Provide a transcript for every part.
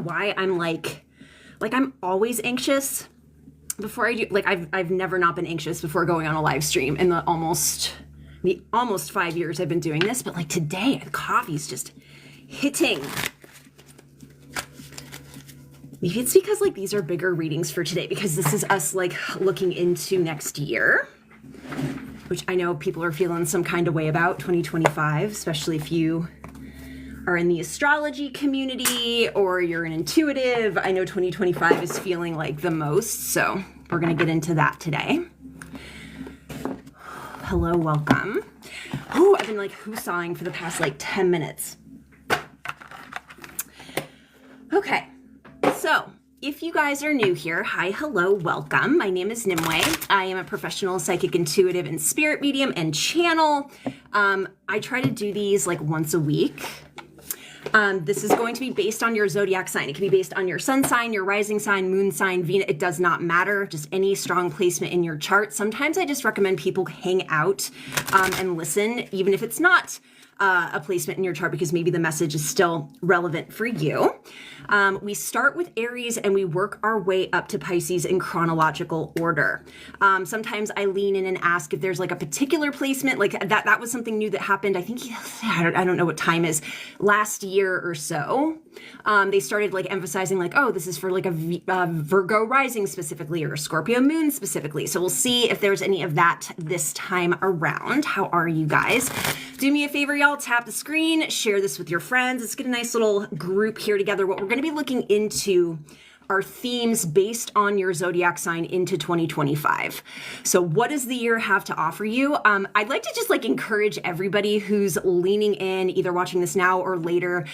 why I'm like I'm always anxious before I do, like I've never not been anxious before going on a live stream in the almost 5 years I've been doing this, but like today, the coffee's just hitting. Maybe it's because like these are bigger readings for today because this is us like looking into next year, which I know people are feeling some kind of way about 2025, especially if you are in the astrology community or you're an intuitive. I know 2025 is feeling like the most, so we're gonna get into that today. Hello, welcome. Oh, I've been like whoosawing for the past like 10 minutes. Okay, so if you guys are new here, hi, hello, welcome. My name is Nimue. I am a professional psychic intuitive and spirit medium and channel. I try to do these like once a week. This is going to be based on your zodiac sign. It can be based on your sun sign, your rising sign, moon sign, Venus. It does not matter. Just any strong placement in your chart. Sometimes I just recommend people hang out and listen, even if it's not a placement in your chart, because maybe the message is still relevant for you. We start with Aries and we work our way up to Pisces in chronological order. Sometimes I lean in and ask if there's like a particular placement, like that was something new that happened. I think, I don't know what time is, last year or so. They started like emphasizing like, oh, this is for like a Virgo rising specifically or a Scorpio moon specifically. So we'll see if there's any of that this time around. How are you guys? Do me a favor, y'all, tap the screen, share this with your friends. Let's get a nice little group here together. What we're going to be looking into are themes based on your zodiac sign into 2025. So what does the year have to offer you? I'd like to just like encourage everybody who's leaning in, either watching this now or later,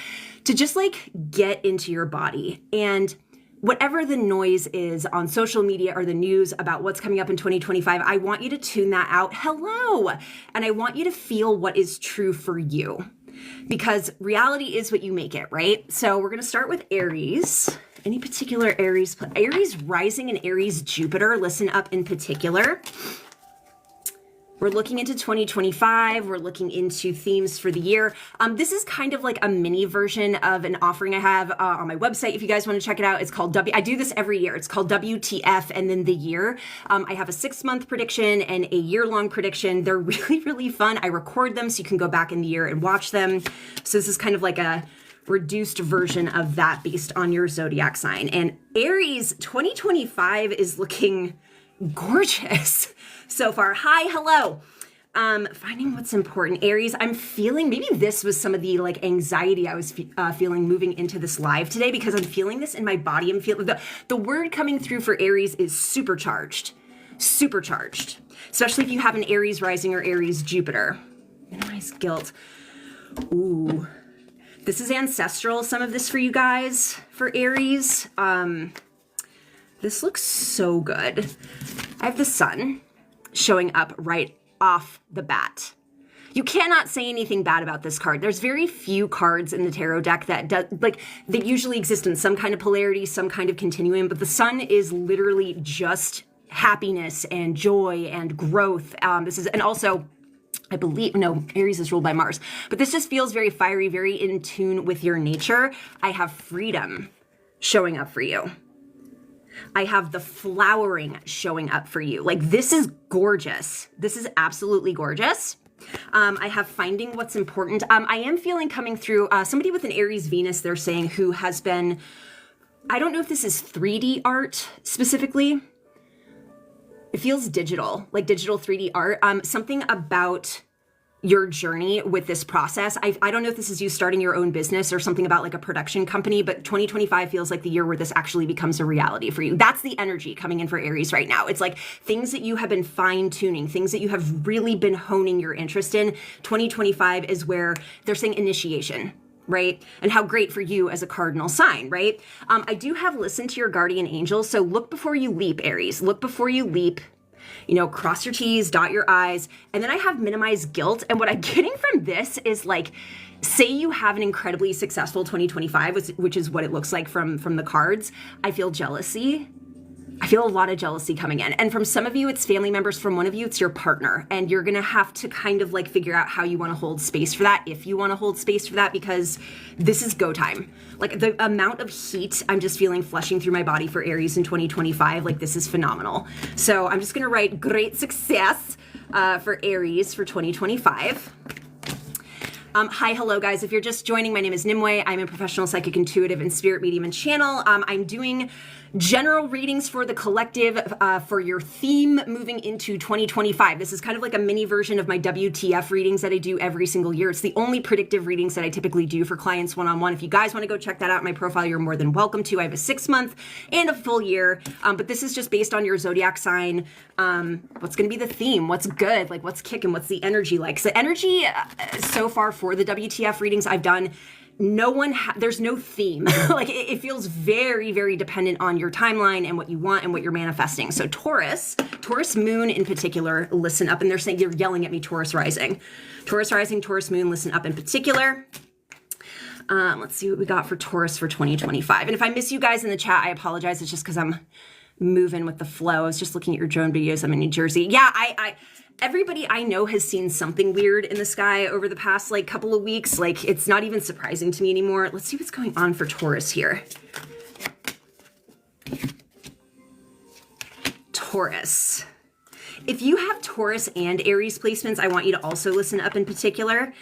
to just like get into your body. And whatever the noise is on social media or the news about what's coming up in 2025, I want you to tune that out. Hello. And I want you to feel what is true for you, because reality is what you make it, right? So we're going to start with Aries. Any particular Aries rising and Aries Jupiter, listen up in particular. We're looking into 2025. We're looking into themes for the year. This is kind of like a mini version of an offering I have on my website. If you guys want to check it out, it's called I do this every year. It's called WTF and then the year. I have a 6-month prediction and a year-long prediction. They're really, really fun. I record them so you can go back in the year and watch them. So this is kind of like a reduced version of that based on your zodiac sign. And Aries 2025 is looking gorgeous so far. Hi, hello. Finding what's important. Aries, I'm feeling, maybe this was some of the like anxiety I was feeling moving into this live today, because I'm feeling this in my body. I'm feeling the word coming through for Aries is supercharged, especially if you have an Aries rising or Aries Jupiter. Minimize guilt. Ooh, this is ancestral. Some of this for you guys, for Aries. This looks so good. I have the sun showing up right off the bat. You cannot say anything bad about this card. There's very few cards in the tarot deck that usually exist in some kind of polarity, some kind of continuum, but the sun is literally just happiness and joy and growth. And also, I believe, no, Aries is ruled by Mars, but this just feels very fiery, very in tune with your nature. I have freedom showing up for you. I have the flowering showing up for you. Like, this is gorgeous. This is absolutely gorgeous. I have finding what's important. I am feeling coming through somebody with an Aries Venus, they're saying, who has been, I don't know if this is 3D art specifically. It feels digital, like digital 3D art. Something about your journey with this process. I don't know if this is you starting your own business or something about like a production company, but 2025 feels like the year where this actually becomes a reality for you. That's the energy coming in for Aries right now. It's like things that you have been fine tuning, things that you have really been honing your interest in. 2025 is where they're saying initiation, right? And how great for you as a cardinal sign, right? I do have listen to your guardian angels. So look before you leap, Aries. Look before you leap. You know, cross your T's, dot your I's. And then I have minimize guilt. And what I'm getting from this is like, say you have an incredibly successful 2025, which is what it looks like from the cards. I feel jealousy. I feel a lot of jealousy coming in. And from some of you, it's family members. From one of you, it's your partner. And you're going to have to kind of like figure out how you want to hold space for that, if you want to hold space for that, because this is go time. Like the amount of heat I'm just feeling flushing through my body for Aries in 2025, like this is phenomenal. So I'm just going to write great success for Aries for 2025. Hi, hello guys. If you're just joining, my name is Nimue. I'm a professional psychic intuitive and spirit medium and channel. I'm doing general readings for the collective for your theme moving into 2025. This is kind of like a mini version of my WTF readings that I do every single year. It's the only predictive readings that I typically do for clients one-on-one. If you guys want to go check that out in my profile, you're more than welcome to. I have a 6-month and a full year, but this is just based on your zodiac sign. What's going to be the theme? What's good? Like what's kicking? What's the energy like? So energy so far for the WTF readings I've done, there's no theme. Like it feels very, very dependent on your timeline and what you want and what you're manifesting. So Taurus moon in particular, listen up. And they're saying, you're yelling at me, Taurus rising, Taurus moon, listen up in particular. Let's see what we got for Taurus for 2025. And if I miss you guys in the chat, I apologize. It's just because I'm moving with the flow. I was just looking at your drone videos. I'm in New Jersey. Yeah, everybody I know has seen something weird in the sky over the past like couple of weeks. Like it's not even surprising to me anymore. Let's see what's going on for Taurus here. Taurus. If you have Taurus and Aries placements, I want you to also listen up in particular.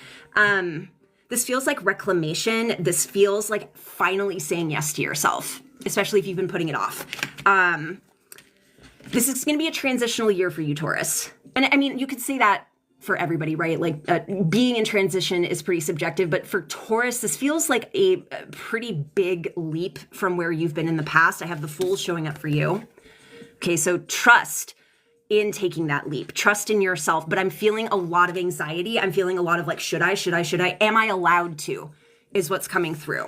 This feels like reclamation. This feels like finally saying yes to yourself, especially if you've been putting it off. This is going to be a transitional year for you, Taurus. And I mean, you could say that for everybody, right? Like being in transition is pretty subjective, but for Taurus, this feels like a pretty big leap from where you've been in the past. I have the Fool showing up for you. Okay, so trust in taking that leap, trust in yourself, but I'm feeling a lot of anxiety. I'm feeling a lot of like, should I, am I allowed to, is what's coming through.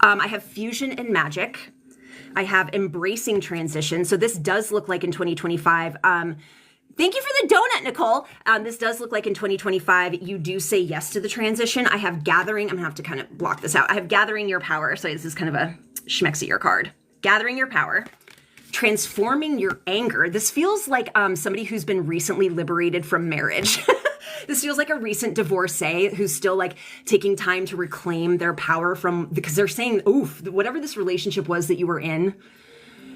I have fusion and magic. I have embracing transition. So this does look like in 2025, thank you for the donut, Nicole. This does look like in 2025, you do say yes to the transition. I have gathering. I'm gonna have to kind of block this out. I have gathering your power. So this is kind of a schmexier card. Gathering your power, transforming your anger. This feels like somebody who's been recently liberated from marriage. This feels like a recent divorcee who's still like taking time to reclaim their power because they're saying, oof, whatever this relationship was that you were in,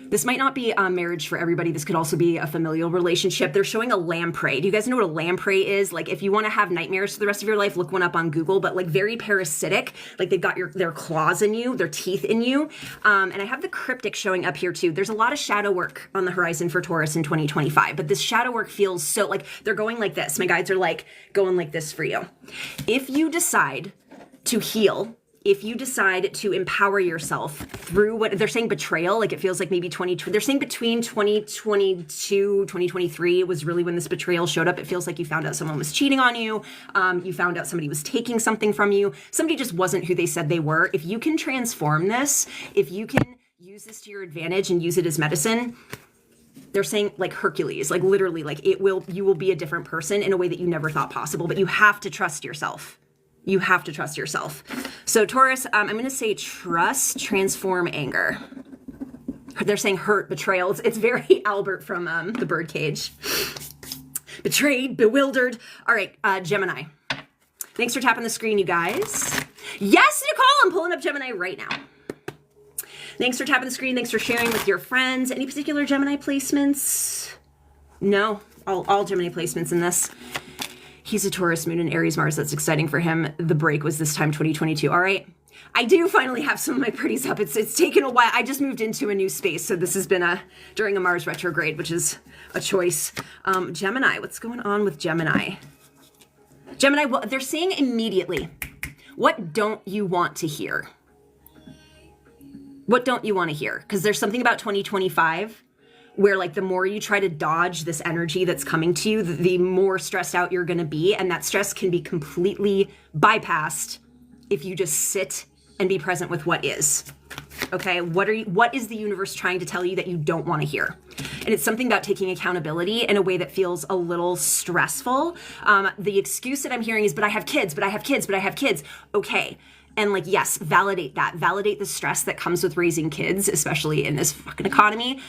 this might not be a marriage for everybody. This could also be a familial relationship. They're showing a lamprey. Do you guys know what a lamprey is? Like if you want to have nightmares for the rest of your life, look one up on Google, but like very parasitic, like they've got their claws in you, their teeth in you. And I have the cryptic showing up here too. There's a lot of shadow work on the horizon for Taurus in 2025, but this shadow work feels so like they're going like this. My guides are like going like this for you. If you decide to heal, if you decide to empower yourself through what they're saying, betrayal, like it feels like maybe they're saying between 2022, 2023 was really when this betrayal showed up. It feels like you found out someone was cheating on you. You found out somebody was taking something from you. Somebody just wasn't who they said they were. If you can transform this, if you can use this to your advantage and use it as medicine, they're saying like Hercules, like literally like you will be a different person in a way that you never thought possible, but you have to trust yourself. You have to trust yourself. So Taurus, I'm going to say trust, transform, anger. They're saying hurt, betrayal. It's very Albert from the Birdcage. Betrayed, bewildered. All right, Gemini. Thanks for tapping the screen, you guys. Yes, Nicole, I'm pulling up Gemini right now. Thanks for tapping the screen. Thanks for sharing with your friends. Any particular Gemini placements? No, all Gemini placements in this. He's a Taurus moon and Aries Mars. That's exciting for him. The break was this time 2022. All right. I do finally have some of my pretties up. It's taken a while. I just moved into a new space. So this has been during a Mars retrograde, which is a choice. Gemini, what's going on with Gemini? Gemini, well, they're saying immediately, what don't you want to hear? What don't you want to hear? Because there's something about 2025 where like the more you try to dodge this energy that's coming to you, the more stressed out you're going to be. And that stress can be completely bypassed if you just sit and be present with what is. Okay, what is the universe trying to tell you that you don't want to hear? And it's something about taking accountability in a way that feels a little stressful. The excuse that I'm hearing is, but I have kids, but I have kids, but I have kids. Okay, And like, yes, validate that. Validate the stress that comes with raising kids, especially in this fucking economy.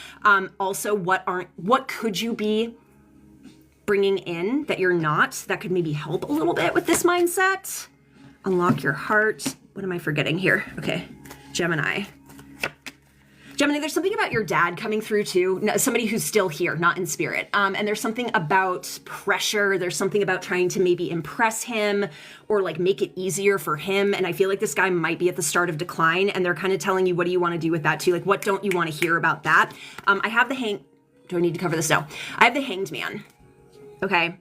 Also, what could you be bringing in that you're not, that could maybe help a little bit with this mindset? Unlock your heart. What am I forgetting here? Okay, Gemini. Gemini, there's something about your dad coming through too, somebody who's still here, not in spirit. And there's something about pressure. There's something about trying to maybe impress him or like make it easier for him. And I feel like this guy might be at the start of decline, and they're kind of telling you, what do you want to do with that too? Like, what don't you want to hear about that? I have the do I need to cover this? No. I have the Hanged Man. Okay.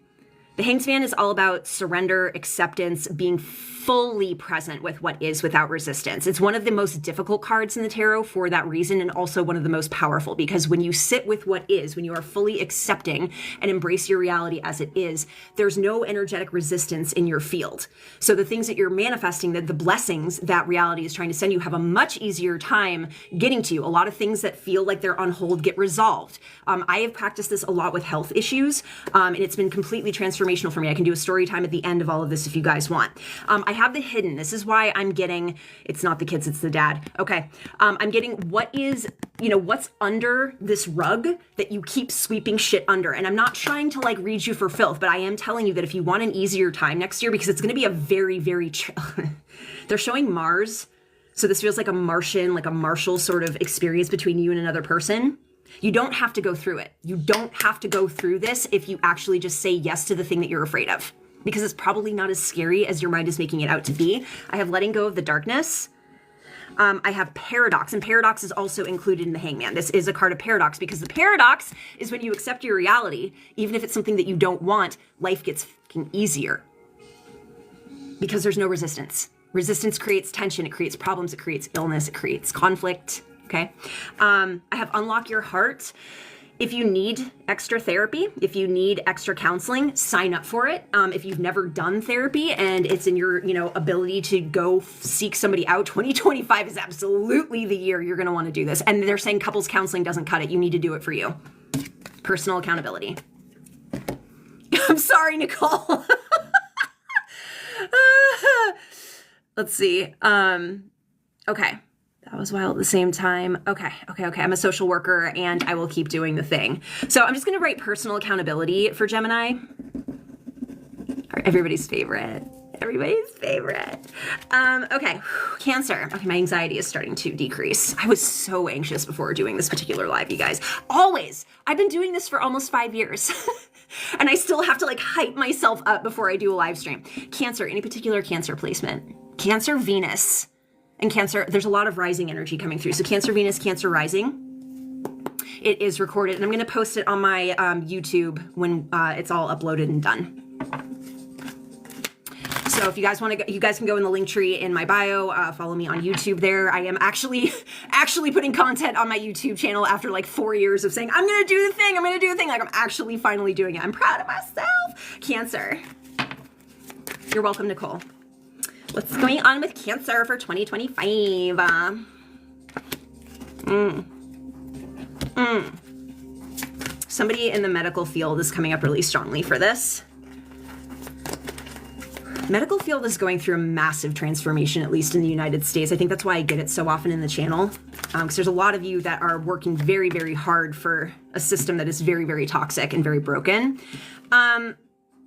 The Hanged Man is all about surrender, acceptance, being fully present with what is without resistance. It's one of the most difficult cards in the tarot for that reason, and also one of the most powerful, because when you sit with what is, when you are fully accepting and embrace your reality as it is, there's no energetic resistance in your field. So the things that you're manifesting, that the blessings that reality is trying to send you, have a much easier time getting to you. A lot of things that feel like they're on hold get resolved. I have practiced this a lot with health issues, and it's been completely transformational for me. I can do a story time at the end of all of this if you guys want. I have the Hidden. This is why I'm getting, it's not the kids, it's the dad. Okay. I'm getting what's under this rug that you keep sweeping shit under. And I'm not trying to like read you for filth, but I am telling you that if you want an easier time next year, because it's going to be a very, very, they're showing Mars. So this feels like a Martian, like a martial sort of experience between you and another person. You don't have to go through it. You don't have to go through this if you actually just say yes to the thing that you're afraid of, because it's probably not as scary as your mind is making it out to be. I have Letting Go of the Darkness. I have Paradox, and Paradox is also included in the Hangman. This is a card of paradox, because the paradox is when you accept your reality, even if it's something that you don't want, life gets fucking easier because there's no resistance. Resistance creates tension, it creates problems, it creates illness, it creates conflict, okay? I have Unlock Your Heart. If you need extra therapy, if you need extra counseling, sign up for it. If you've never done therapy and it's in your, ability to go seek somebody out, 2025 is absolutely the year you're going to want to do this. And they're saying couples counseling doesn't cut it. You need to do it for you. Personal accountability. I'm sorry, Nicole. Let's see. Okay. That was wild at the same time. Okay. I'm a social worker and I will keep doing the thing. So I'm just going to write personal accountability for Gemini. Everybody's favorite. Okay. Cancer. Okay. My anxiety is starting to decrease. I was so anxious before doing this particular live, you guys. Always. I've been doing this for almost 5 years. And I still have to like hype myself up before I do a live stream. Cancer. Any particular Cancer placement? Cancer, Venus. And Cancer, there's a lot of rising energy coming through. So Cancer, Venus, Cancer rising. It is recorded, and I'm going to post it on my YouTube when it's all uploaded and done. So if you guys want to, you guys can go in the link tree in my bio. Follow me on YouTube there. I am actually putting content on my YouTube channel after like 4 years of saying, I'm going to do the thing. Like I'm actually finally doing it. I'm proud of myself. Cancer. You're welcome, Nicole. What's going on with Cancer for 2025? Somebody in the medical field is coming up really strongly for this. Medical field is going through a massive transformation, at least in the United States. I think that's why I get it so often in the channel. Because there's a lot of you that are working very, very hard for a system that is very, very toxic and very broken.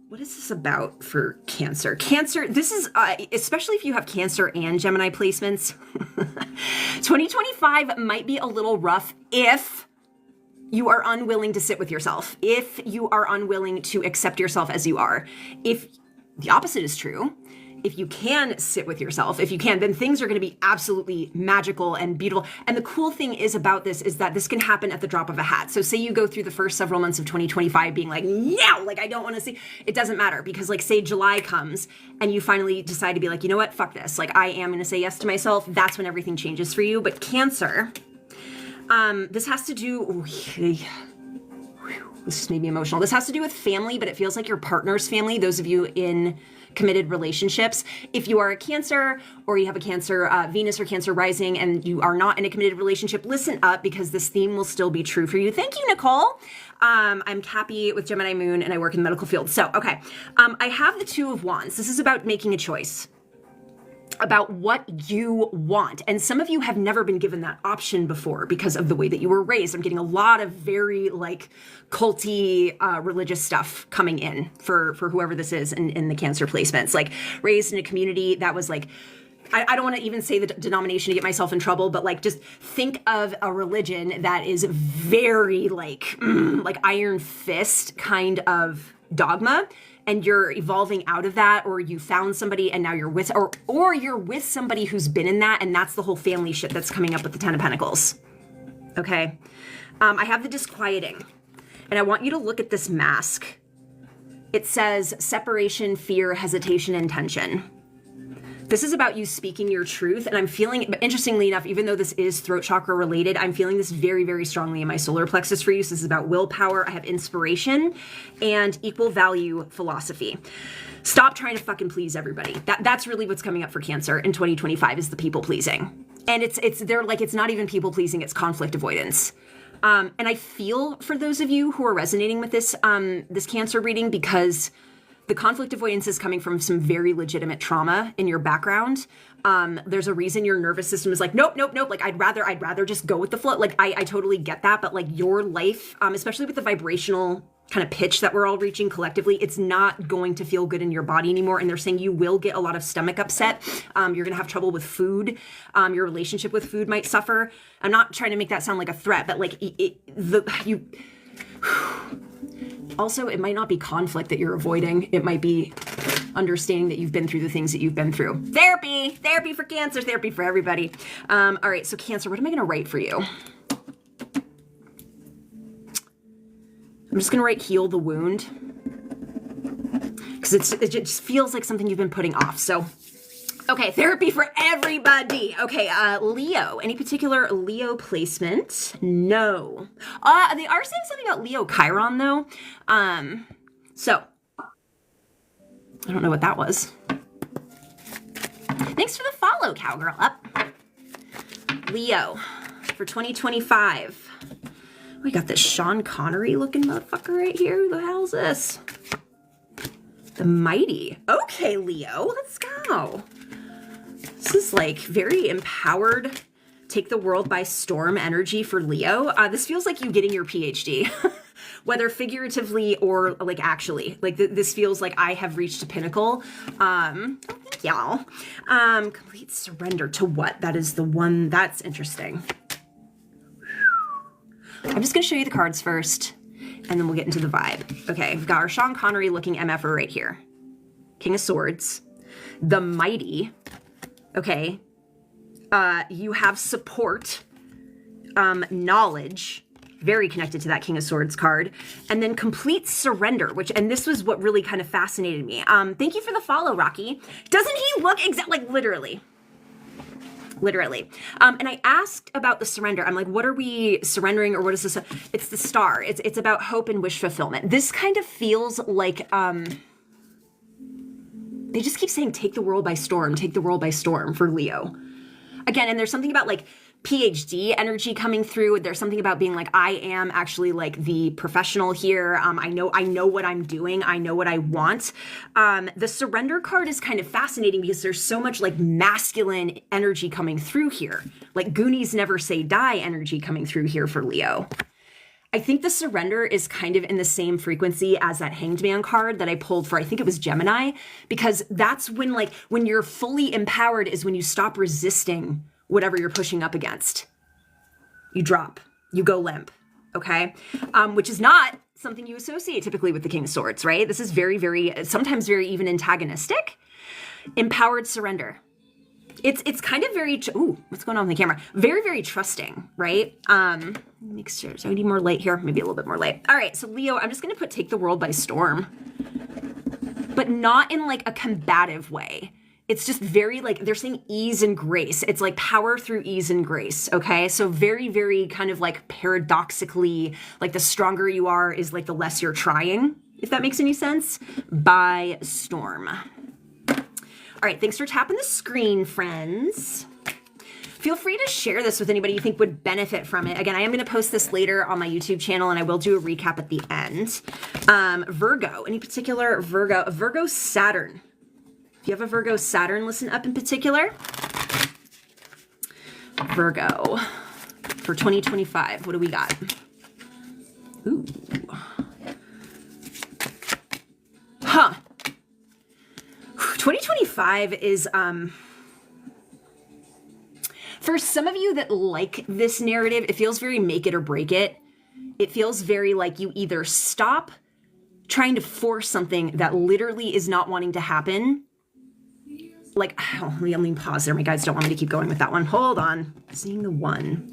What is this about for Cancer? Cancer, this is, especially if you have Cancer and Gemini placements, 2025 might be a little rough if you are unwilling to sit with yourself, if you are unwilling to accept yourself as you are. If the opposite is true, if you can sit with yourself, if you can, then things are going to be absolutely magical and beautiful. And the cool thing is about this is that this can happen at the drop of a hat. So say you go through the first several months of 2025 being like, no, like I don't want to see, it doesn't matter, because like say July comes and you finally decide to be like, you know what, fuck this. Like I am going to say yes to myself. That's when everything changes for you. But Cancer, this has to do, this just made me emotional. This has to do with family, but it feels like your partner's family, those of you in committed relationships. If you are a Cancer or you have a Cancer Venus or Cancer rising and you are not in a committed relationship, listen up, because this theme will still be true for you. Thank you, Nicole. I'm Cappy with Gemini Moon and I work in the medical field. So, okay. I have the Two of Wands. This is about making a choice. about what you want. And some of you have never been given that option before because of the way that you were raised. I'm getting a lot of very like culty religious stuff coming in for whoever this is in the Cancer placements. Like raised in a community that was like, I don't want to even say the denomination to get myself in trouble, but like just think of a religion that is very like iron fist kind of dogma, and you're evolving out of that, or you found somebody and now you're with, or you're with somebody who's been in that, and that's the whole family shit that's coming up with the Ten of Pentacles. Okay. I have the disquieting, and I want you to look at this mask. It says separation, fear, hesitation, and tension. This is about you speaking your truth, and I'm feeling, but interestingly enough, even though this is throat chakra related, I'm feeling this very, very strongly in my solar plexus for you. So this is about willpower. I have inspiration and equal value philosophy. Stop trying to fucking please everybody. That's really what's coming up for Cancer in 2025 is the people pleasing. And they're like, it's not even people pleasing, it's conflict avoidance. And I feel for those of you who are resonating with this Cancer reading, because the conflict avoidance is coming from some very legitimate trauma in your background. There's a reason your nervous system is like, nope. Like, I'd rather just go with the flow. Like, I totally get that. But like your life, especially with the vibrational kind of pitch that we're all reaching collectively, it's not going to feel good in your body anymore. And they're saying you will get a lot of stomach upset. You're going to have trouble with food. Your relationship with food might suffer. I'm not trying to make that sound like a threat, but like also, it might not be conflict that you're avoiding. It might be understanding that you've been through the things that you've been through. Therapy for Cancer, therapy for everybody. All right, so Cancer, what am I going to write for you? I'm just going to write heal the wound, because it just feels like something you've been putting off. So, okay, therapy for everybody. Okay, Leo. Any particular Leo placement? No. They are saying something about Leo Chiron, though. So, I don't know what that was. Thanks for the follow, cowgirl. Up. Leo for 2025. We got this Sean Connery looking motherfucker right here. Who the hell is this? The Mighty. Okay, Leo, let's go. This is like very empowered, take the world by storm energy for Leo. This feels like you getting your PhD, whether figuratively or like actually. Like this feels like I have reached a pinnacle. Thank y'all. Complete surrender to what? That is the one. That's interesting. I'm just going to show you the cards first, and then we'll get into the vibe. Okay, we've got our Sean Connery looking MFer right here. King of Swords. The Mighty. Okay. You have support, knowledge, very connected to that King of Swords card, and then complete surrender, and this was what really kind of fascinated me. Thank you for the follow, Rocky. Doesn't he look like literally? And I asked about the surrender. I'm like, what are we surrendering, or what is this? It's the star. It's about hope and wish fulfillment. This kind of feels like, they just keep saying, take the world by storm for Leo. Again, and there's something about like PhD energy coming through. There's something about being like, I am actually like the professional here. I know what I'm doing. I know what I want. The surrender card is kind of fascinating because there's so much like masculine energy coming through here. Like Goonies never say die energy coming through here for Leo. I think the surrender is kind of in the same frequency as that Hanged Man card that I pulled for, I think it was Gemini, because that's when you're fully empowered is when you stop resisting whatever you're pushing up against. You drop, you go limp, okay? Which is not something you associate typically with the King of Swords, right? This is very, very, sometimes very even antagonistic. Empowered surrender. It's kind of very, ooh, what's going on with the camera? Very, very trusting, right? Make sure, so I need more light here, maybe a little bit more light. All right, so Leo, I'm just gonna put take the world by storm, but not in like a combative way. It's just very like, they're saying ease and grace. It's like power through ease and grace, okay? So very, very kind of like paradoxically, like the stronger you are is like the less you're trying, if that makes any sense, by storm. All right, thanks for tapping the screen, friends. Feel free to share this with anybody you think would benefit from it. Again, I am going to post this later on my YouTube channel, and I will do a recap at the end. Virgo, any particular Virgo? Virgo Saturn. If you have a Virgo Saturn, listen up in particular. Virgo for 2025. What do we got? Ooh. Huh. 2025 is, for some of you that like this narrative, it feels very make it or break it. It feels very like you either stop trying to force something that literally is not wanting to happen. Like, oh, let me pause there. My guides don't want me to keep going with that one. Hold on. Seeing the one.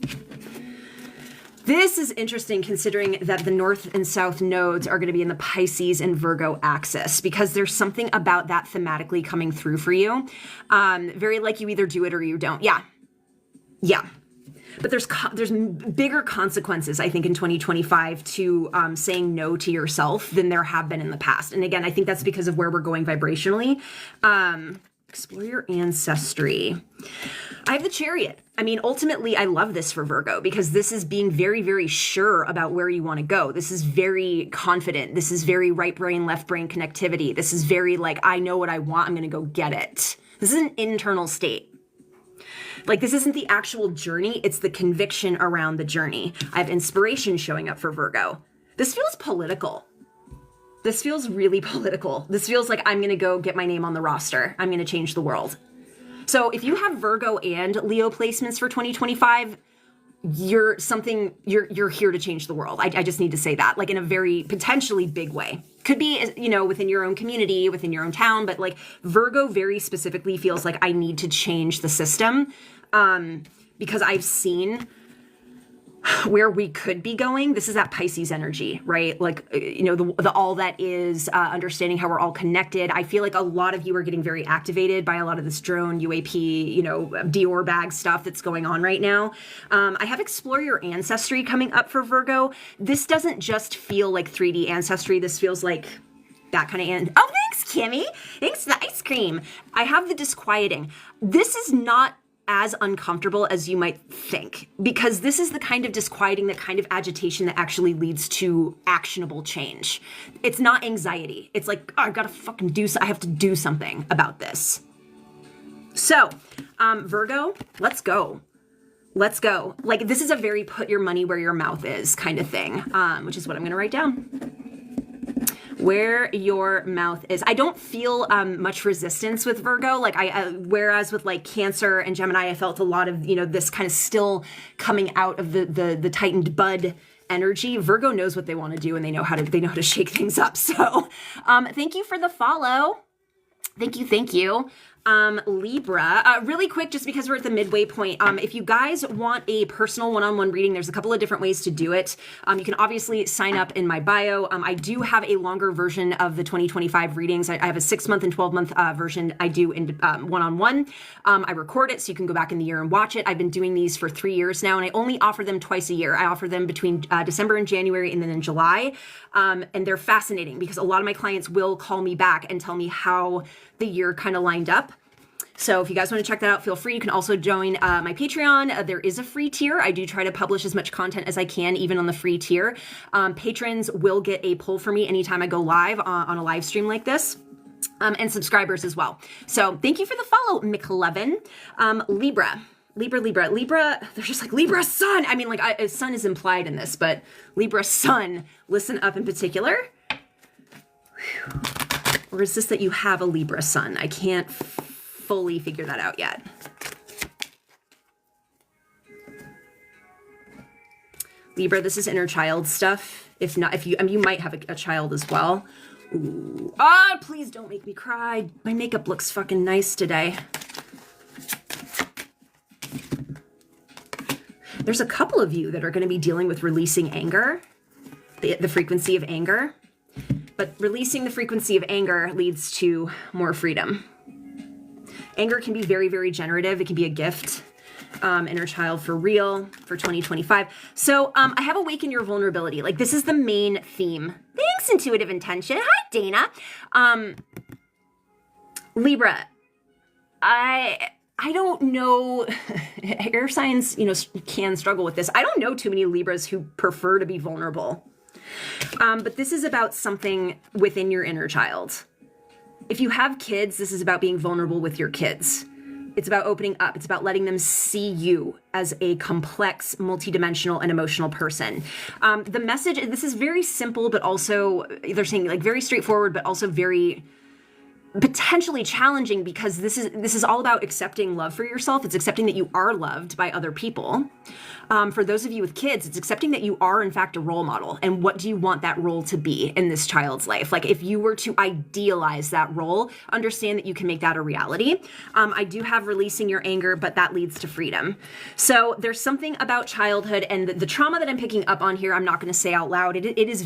This is interesting considering that the North and South nodes are going to be in the Pisces and Virgo axis, because there's something about that thematically coming through for you. Very like you either do it or you don't. Yeah. Yeah. But there's bigger consequences, I think, in 2025 to saying no to yourself than there have been in the past. And again, I think that's because of where we're going vibrationally. Explore your ancestry. I have the Chariot. I mean, ultimately, I love this for Virgo because this is being very, very sure about where you want to go. This is very confident. This is very right brain, left brain connectivity. This is very like, I know what I want. I'm going to go get it. This is an internal state. Like, this isn't the actual journey. It's the conviction around the journey. I have inspiration showing up for Virgo. This feels political. This feels really political. This feels like I'm going to go get my name on the roster. I'm going to change the world. So if you have Virgo and Leo placements for 2025, you're here to change the world. I just need to say that, like, in a very potentially big way. Could be, you know, within your own community, within your own town, but like Virgo very specifically feels like I need to change the system because I've seen where we could be going. This is that Pisces energy, right? Like, you know, the all that is understanding how we're all connected. I feel like a lot of you are getting very activated by a lot of this drone, UAP, you know, Dior bag stuff that's going on right now. I have Explore Your Ancestry coming up for Virgo. This doesn't just feel like 3D ancestry. This feels like that kind of oh, thanks, Kimmy. Thanks for the ice cream. I have the disquieting. This is not as uncomfortable as you might think, because this is the kind of disquieting, the kind of agitation that actually leads to actionable change. It's not anxiety. It's like, oh, I've got to fucking I have to do something about this. So, Virgo, let's go. Let's go. Like, this is a very put your money where your mouth is kind of thing, which is what I'm going to write down. Where your mouth is. I don't feel much resistance with Virgo. Like whereas with like Cancer and Gemini, I felt a lot of, you know, this kind of still coming out of the tightened bud energy. Virgo knows what they want to do and they know how to shake things up. So thank you for the follow. Thank you. Libra, really quick, just because we're at the midway point. If you guys want a personal one-on-one reading, there's a couple of different ways to do it. You can obviously sign up in my bio. I do have a longer version of the 2025 readings. I have a 6-month and 12-month version I do in one-on-one. I record it so you can go back in the year and watch it. I've been doing these for 3 years now, and I only offer them twice a year. I offer them between December and January and then in July. And they're fascinating because a lot of my clients will call me back and tell me how the year kind of lined up. So if you guys want to check that out, feel free. You can also join my Patreon. There is a free tier. I do try to publish as much content as I can, even on the free tier. Patrons will get a pull for me anytime I go live on a live stream like this. And subscribers as well. So thank you for the follow, McLevin. Libra, they're just like Libra sun. I mean, like sun is implied in this, but Libra sun, listen up in particular. Whew. Or is this that you have a Libra sun? I can't fully figure that out yet. Libra, this is inner child stuff. If not, if you, I mean, you might have a child as well. Ooh. Ah, please don't make me cry. My makeup looks fucking nice today. There's a couple of you that are going to be dealing with releasing anger, the frequency of anger. But releasing the frequency of anger leads to more freedom. Anger can be very, very generative. It can be a gift. Inner child for real for 2025. So I have Awaken Your Vulnerability. Like, this is the main theme. Thanks, Intuitive Intention. Hi, Dana. Libra, I don't know. Air signs, you know, can struggle with this. I don't know too many Libras who prefer to be vulnerable. But this is about something within your inner child. if you have kids, this is about being vulnerable with your kids. It's about opening up. It's about letting them see you as a complex, multidimensional, and emotional person. The message, this is very simple, but also, they're saying like very straightforward, but also very potentially challenging, because this is all about accepting love for yourself. It's accepting that you are loved by other people. For those of you with kids, it's accepting that you are in fact a role model, and what do you want that role to be in this child's life? Like if you were to idealize that role, understand that you can make that a reality. I do have releasing your anger, but that leads to freedom. So there's something about childhood and the trauma that I'm picking up on here. I'm not going to say out loud. It is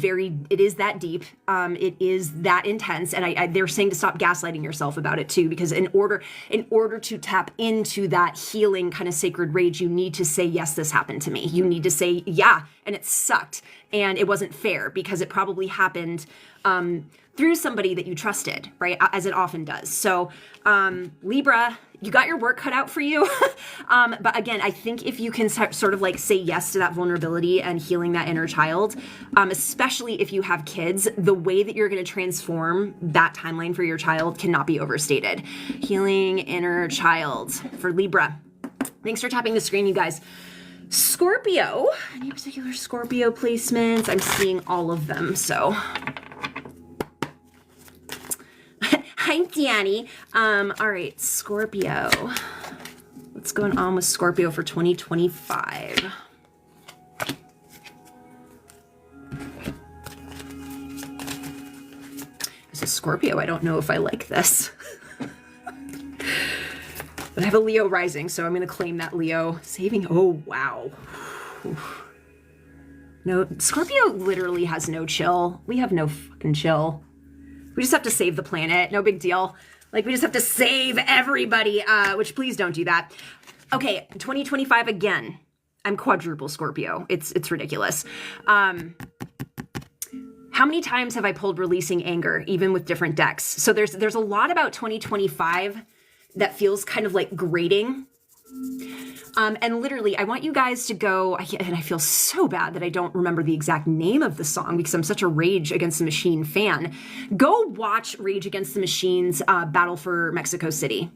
that deep. It is that intense. And they're saying to stop gaslighting yourself about it too, because in order to tap into that healing kind of sacred rage, you need to say, yes, this happened to me. You need to say, yeah, and it sucked and it wasn't fair, because it probably happened through somebody that you trusted, right? As it often does. So Libra, you got your work cut out for you. But again, I think if you can sort of like say yes to that vulnerability and healing that inner child, especially if you have kids, the way that you're going to transform that timeline for your child cannot be overstated. Healing inner child for Libra. Thanks for tapping the screen, you guys. Scorpio, any particular Scorpio placements? I'm seeing all of them, so. Hi, Danny. All right, Scorpio. What's going on with Scorpio for 2025? As a Scorpio, I don't know if I like this. But I have a Leo rising, so I'm going to claim that Leo. Saving, oh, wow. No, Scorpio literally has no chill. We have no fucking chill. We just have to save the planet. No big deal. Like, we just have to save everybody, which please don't do that. Okay, 2025 again. I'm quadruple Scorpio. It's ridiculous. How many times have I pulled releasing anger, even with different decks? So there's a lot about 2025 that feels kind of like grating. And literally, I want you guys to go, and I feel so bad that I don't remember the exact name of the song because I'm such a Rage Against the Machine fan. Go watch Rage Against the Machine's Battle for Mexico City.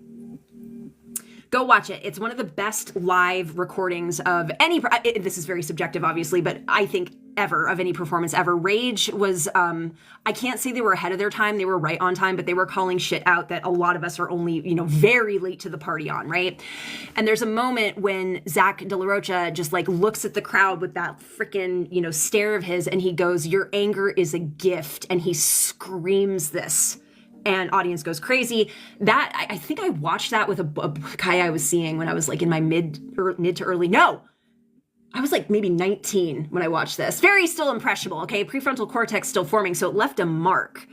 Go watch it. It's one of the best live recordings of any, this is very subjective, obviously, but I think ever, of any performance ever. Rage was, I can't say they were ahead of their time. They were right on time, but they were calling shit out that a lot of us are only, very late to the party on, right? And there's a moment when Zach De La Rocha just like looks at the crowd with that freaking, stare of his, and he goes, "Your anger is a gift." And he screams this. And audience goes crazy. That, I think I watched that with a guy I was seeing when I was like in my mid to early, no, I was like maybe 19 when I watched this. Very still impressionable, okay? Prefrontal cortex still forming, so it left a mark.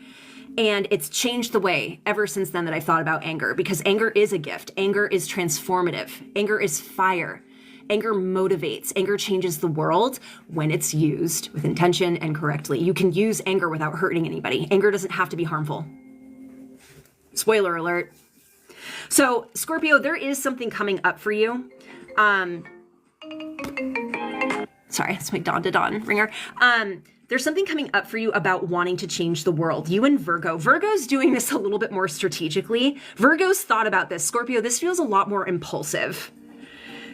And it's changed the way ever since then that I've thought about anger, because anger is a gift. Anger is transformative. Anger is fire. Anger motivates. Anger changes the world when it's used with intention and correctly. You can use anger without hurting anybody. Anger doesn't have to be harmful. Spoiler alert. So, Scorpio, there is something coming up for you. Sorry, that's my dawn ringer. There's something coming up for you about wanting to change the world. You and Virgo. Virgo's doing this a little bit more strategically. Virgo's thought about this. Scorpio, this feels a lot more impulsive.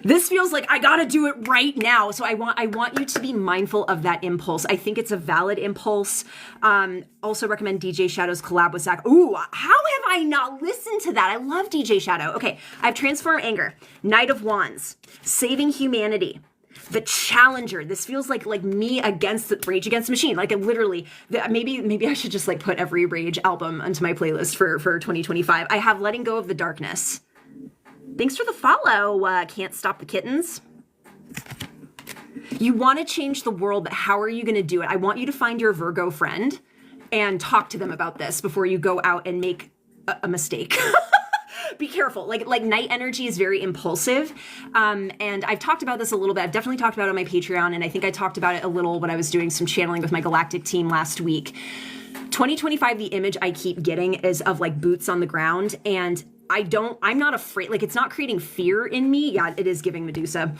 This feels like I gotta do it right now. So I want you to be mindful of that impulse. I think it's a valid impulse. Also recommend DJ Shadow's collab with Zach. Ooh, how have I not listened to that? I love DJ Shadow. Okay, I have Transform Anger, Knight of Wands, Saving Humanity, The Challenger. This feels like me against the Rage Against the Machine. Like, literally, maybe I should just like put every Rage album onto my playlist for 2025. I have Letting Go of the Darkness. Thanks for the follow, Can't Stop the Kittens. You want to change the world, but how are you going to do it? I want you to find your Virgo friend and talk to them about this before you go out and make a Be careful. Like night energy is very impulsive. And I've talked about this a little bit. I've definitely talked about it on my Patreon, and I think I talked about it a little when I was doing some channeling with my galactic team last week. 2025, the image I keep getting is of like boots on the ground, and I'm not afraid. Like, it's not creating fear in me. Yeah, it is giving Medusa.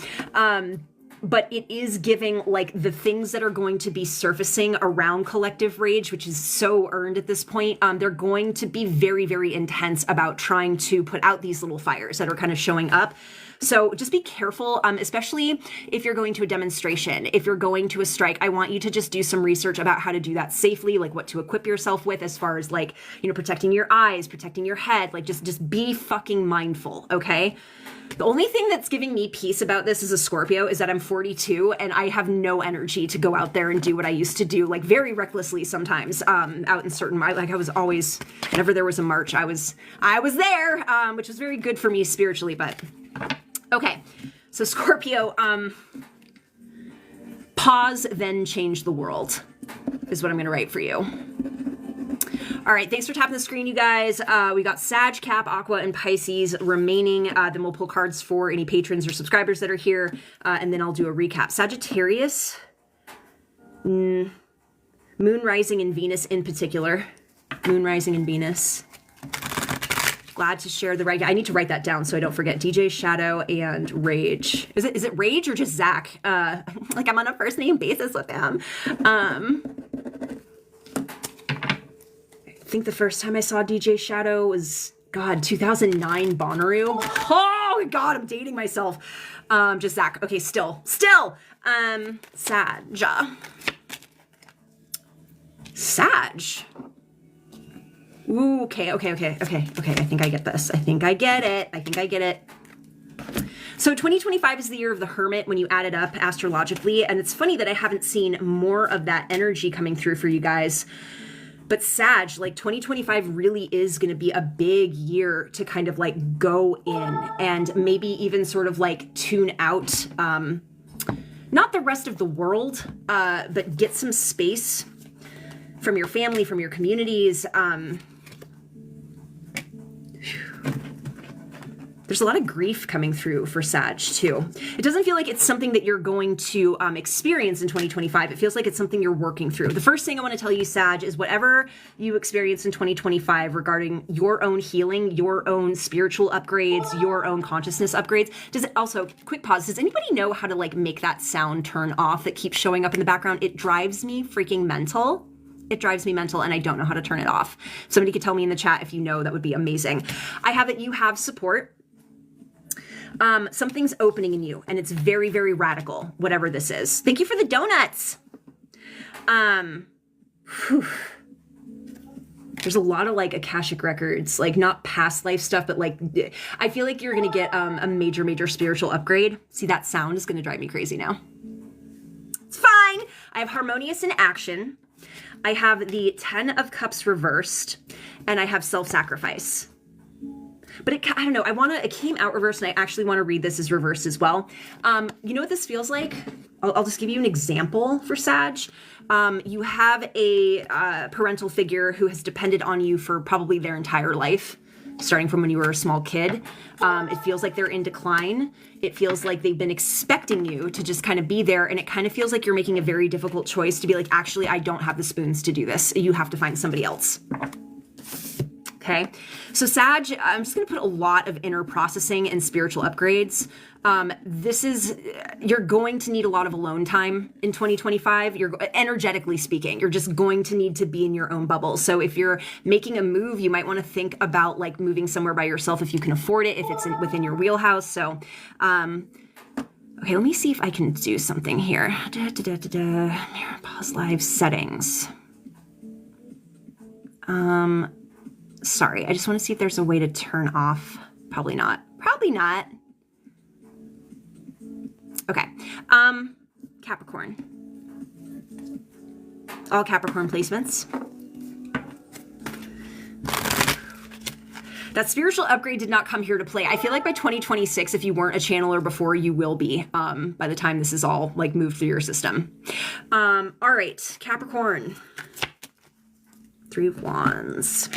but it is giving like the things that are going to be surfacing around collective rage, which is so earned at this point. They're going to be very, very intense about trying to put out these little fires that are kind of showing up. So just be careful, especially if you're going to a demonstration, if you're going to a strike. I want you to just do some research about how to do that safely, like what to equip yourself with as far as like, you know, protecting your eyes, protecting your head, like just be fucking mindful, okay? The only thing that's giving me peace about this as a Scorpio is that I'm 42 and I have no energy to go out there and do what I used to do, like very recklessly sometimes, out in certain, like I was always, whenever there was a march, I was there, which was very good for me spiritually, but okay. So Scorpio, pause, then change the world is what I'm going to write for you. All right, thanks for tapping the screen, you guys. We got Sag, Cap, Aqua, and Pisces remaining. Then we'll pull cards for any patrons or subscribers that are here, and then I'll do a recap. Sagittarius, Moon, Rising, and Venus in particular. Moon, Rising, and Venus. Glad to share the right. I need to write that down so I don't forget. DJ, Shadow, and Rage. Is it Rage or just Zach? Like I'm on a first name basis with him. I think the first time I saw DJ Shadow was, God, 2009 Bonnaroo. Oh, God, I'm dating myself. Just Zach. Okay, still. Sag. Sag. Ooh, okay. I think I get this. I think I get it. So 2025 is the year of the Hermit when you add it up astrologically. And it's funny that I haven't seen more of that energy coming through for you guys. But Sag, like 2025 really is going to be a big year to kind of like go in and maybe even sort of like tune out, not the rest of the world, but get some space from your family, from your communities. There's a lot of grief coming through for Sag too. It doesn't feel like it's something that you're going to experience in 2025. It feels like it's something you're working through. The first thing I want to tell you, Sag, is whatever you experience in 2025 regarding your own healing, your own spiritual upgrades, your own consciousness upgrades. Does it also, quick pause, does anybody know how to like make that sound turn off that keeps showing up in the background? It drives me freaking mental. It drives me mental and I don't know how to turn it off. Somebody could tell me in the chat if you know, that would be amazing. I have that you have support. Something's opening in you and it's very, very radical, whatever this is. Thank you for the donuts. There's a lot of like Akashic records, like not past life stuff, but like, I feel like you're going to get a major, major spiritual upgrade. See, that sound is going to drive me crazy now. It's fine. I have harmonious in action. I have the 10 of Cups reversed and I have self-sacrifice. But I don't know, it came out reversed and I actually want to read this as reversed as well. You know what this feels like? I'll just give you an example for Sag. You have a parental figure who has depended on you for probably their entire life, starting from when you were a small kid. It feels like they're in decline. It feels like they've been expecting you to just kind of be there. And it kind of feels like you're making a very difficult choice to be like, actually, I don't have the spoons to do this. You have to find somebody else. Okay, so Sag, I'm just going to put a lot of inner processing and spiritual upgrades. You're going to need a lot of alone time in 2025. You're energetically speaking, you're just going to need to be in your own bubble. So if you're making a move, you might want to think about like moving somewhere by yourself if you can afford it, if it's within your wheelhouse. So, okay, let me see if I can do something here. Mirror, pause live settings. Sorry, I just want to see if there's a way to turn off. Probably not. Okay. Capricorn. All Capricorn placements. That spiritual upgrade did not come here to play. I feel like by 2026, if you weren't a channeler before, you will be, by the time this is all like moved through your system. All right, Capricorn. 3 of Wands.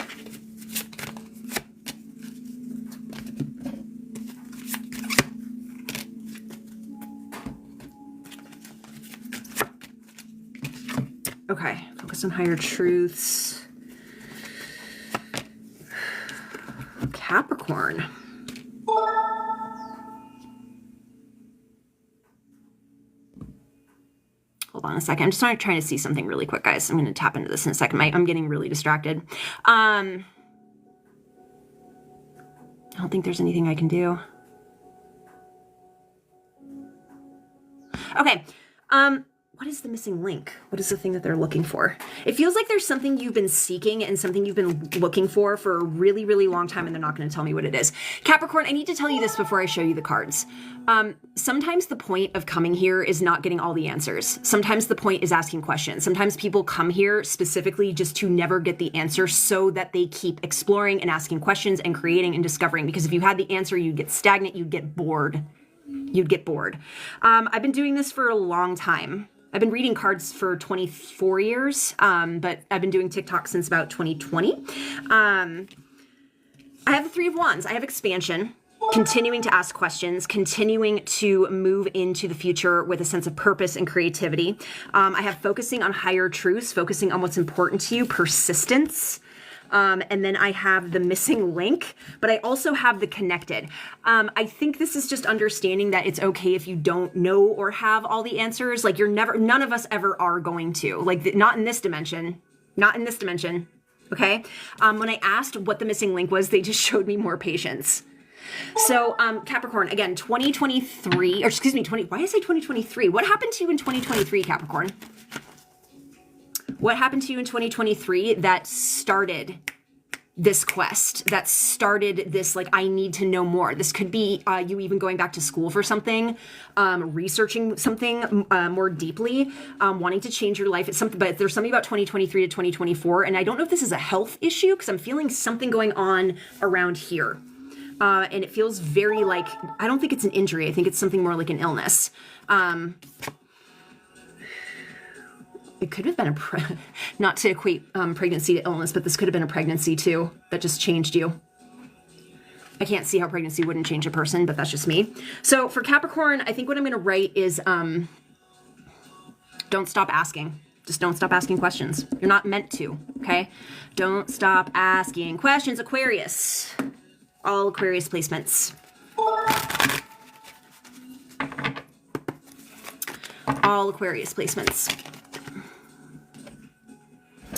Okay, focus on higher truths. Capricorn. on a second. I'm just trying to see something really quick, guys. I'm going to tap into this in a second. I'm getting really distracted. I don't think there's anything I can do. Okay. What is the missing link? What is the thing that they're looking for? It feels like there's something you've been seeking and something you've been looking for a really, really long time, and they're not going to tell me what it is. Capricorn, I need to tell you this before I show you the cards. Sometimes the point of coming here is not getting all the answers. Sometimes the point is asking questions. Sometimes people come here specifically just to never get the answer so that they keep exploring and asking questions and creating and discovering. Because if you had the answer, you'd get stagnant, you'd get bored. You'd get bored. I've been doing this for a long time. I've been reading cards for 24 years, but I've been doing TikTok since about 2020. I have the Three of Wands. I have expansion, continuing to ask questions, continuing to move into the future with a sense of purpose and creativity. I have focusing on higher truths, focusing on what's important to you, persistence. And then I have the missing link, but I also have the connected. I think this is just understanding that it's okay if you don't know or have all the answers. Like none of us ever are going to, like not in this dimension, okay? When I asked what the missing link was, they just showed me more patience. So, Capricorn, again, 2023, or excuse me, why did I say 2023? What happened to you in 2023, Capricorn? What happened to you in 2023 that started this quest, that started this, like, I need to know more? This could be you even going back to school for something, researching something more deeply, wanting to change your life. It's something, but there's something about 2023 to 2024. And I don't know if this is a health issue because I'm feeling something going on around here. And it feels very like, I don't think it's an injury. I think it's something more like an illness. It could have been not to equate pregnancy to illness, but this could have been a pregnancy too that just changed you. I can't see how pregnancy wouldn't change a person, but that's just me. So for Capricorn, I think what I'm going to write is don't stop asking. Just don't stop asking questions. You're not meant to, okay? Don't stop asking questions, Aquarius. All Aquarius placements. All Aquarius placements.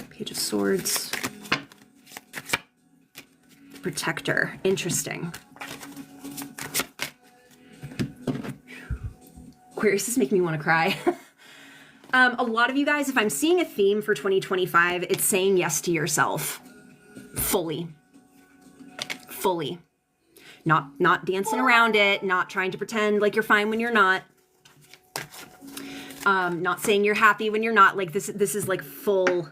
Page of Swords. Protector. Interesting. Aquarius is making me want to cry. A lot of you guys, if I'm seeing a theme for 2025, it's saying yes to yourself. Fully. Fully. Not dancing around it, not trying to pretend like you're fine when you're not. Not saying you're happy when you're not. Like this is like full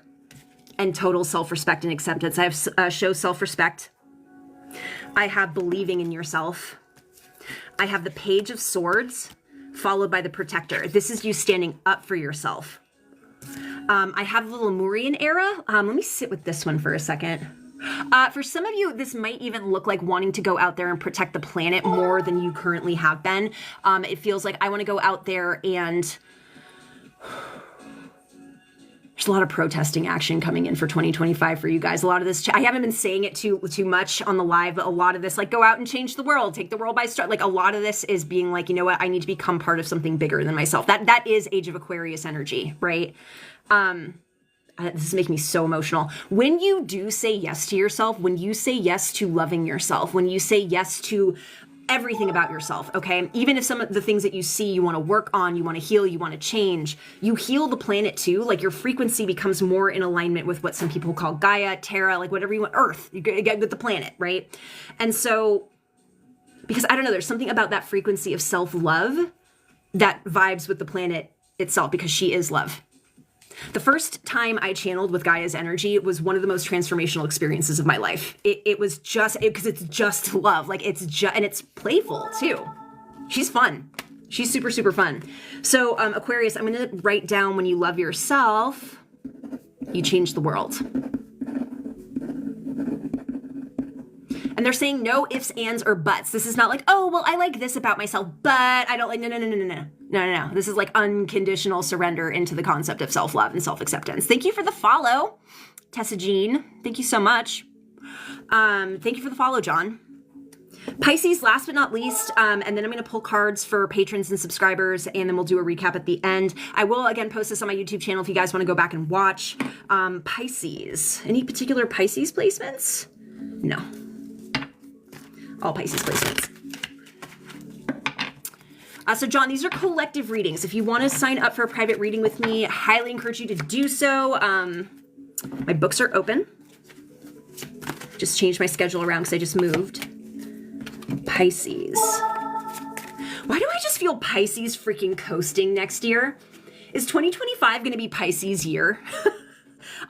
and total self-respect and acceptance. I have show self-respect. I have believing in yourself. I have the Page of Swords followed by the Protector. This is you standing up for yourself. I have the Lemurian era. Let me sit with this one for a second. For some of you, this might even look like wanting to go out there and protect the planet more than you currently have been. It feels like I want to go out there and there's a lot of protesting action coming in for 2025 for you guys. A lot of this, I haven't been saying it too much on the live, but a lot of this, like, go out and change the world, take the world by storm. Like, a lot of this is being like, you know what, I need to become part of something bigger than myself. That is Age of Aquarius energy, right? This is making me so emotional. When you do say yes to yourself, when you say yes to loving yourself, when you say yes to everything about yourself, okay? Even if some of the things that you see you want to work on, you want to heal, you want to change, you heal the planet too. Like your frequency becomes more in alignment with what some people call Gaia, Terra, like whatever you want, Earth, you get with the planet, right? And so, because I don't know, there's something about that frequency of self-love that vibes with the planet itself because she is love. The first time I channeled with Gaia's energy was one of the most transformational experiences of my life. It was just, because it's just love. Like it's just, and it's playful too. She's fun. She's super, super fun. So Aquarius, I'm going to write down when you love yourself, you change the world. And they're saying no ifs, ands, or buts. This is not like, oh, well, I like this about myself, but I don't like, no. This is like unconditional surrender into the concept of self-love and self-acceptance. Thank you for the follow, Tessa Jean. Thank you so much. Thank you for the follow, John. Pisces, last but not least, and then I'm going to pull cards for patrons and subscribers, and then we'll do a recap at the end. I will, again, post this on my YouTube channel if you guys want to go back and watch. Pisces. Any particular Pisces placements? No. All Pisces placements. So John, these are collective readings. If you want to sign up for a private reading with me, I highly encourage you to do so. My books are open. Just changed my schedule around because I just moved. Pisces. Why do I just feel Pisces freaking coasting next year? Is 2025 going to be Pisces year?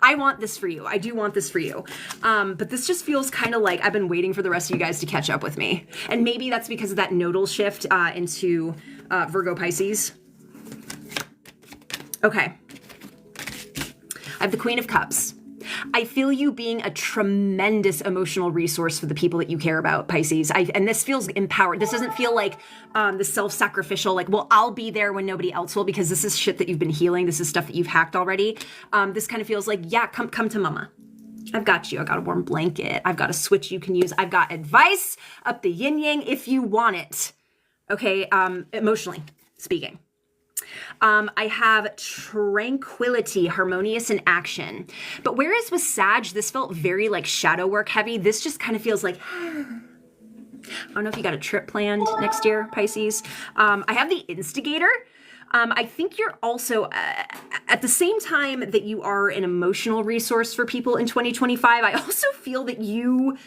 I want this for you. I do want this for you. But this just feels kind of like I've been waiting for the rest of you guys to catch up with me. And maybe that's because of that nodal shift into Virgo Pisces. Okay. I have the Queen of Cups. I feel you being a tremendous emotional resource for the people that you care about, Pisces. And this feels empowered. This doesn't feel like the self-sacrificial, like, well, I'll be there when nobody else will, because this is shit that you've been healing. This is stuff that you've hacked already. This kind of feels like, yeah, come to mama. I've got you. I've got a warm blanket. I've got a switch you can use. I've got advice up the yin-yang if you want it. Okay, emotionally speaking. I have tranquility, harmonious in action. But whereas with Sag, this felt very like shadow work heavy, this just kind of feels like, I don't know if you got a trip planned next year, Pisces. I have the instigator. I think you're also, at the same time that you are an emotional resource for people in 2025, I also feel that you,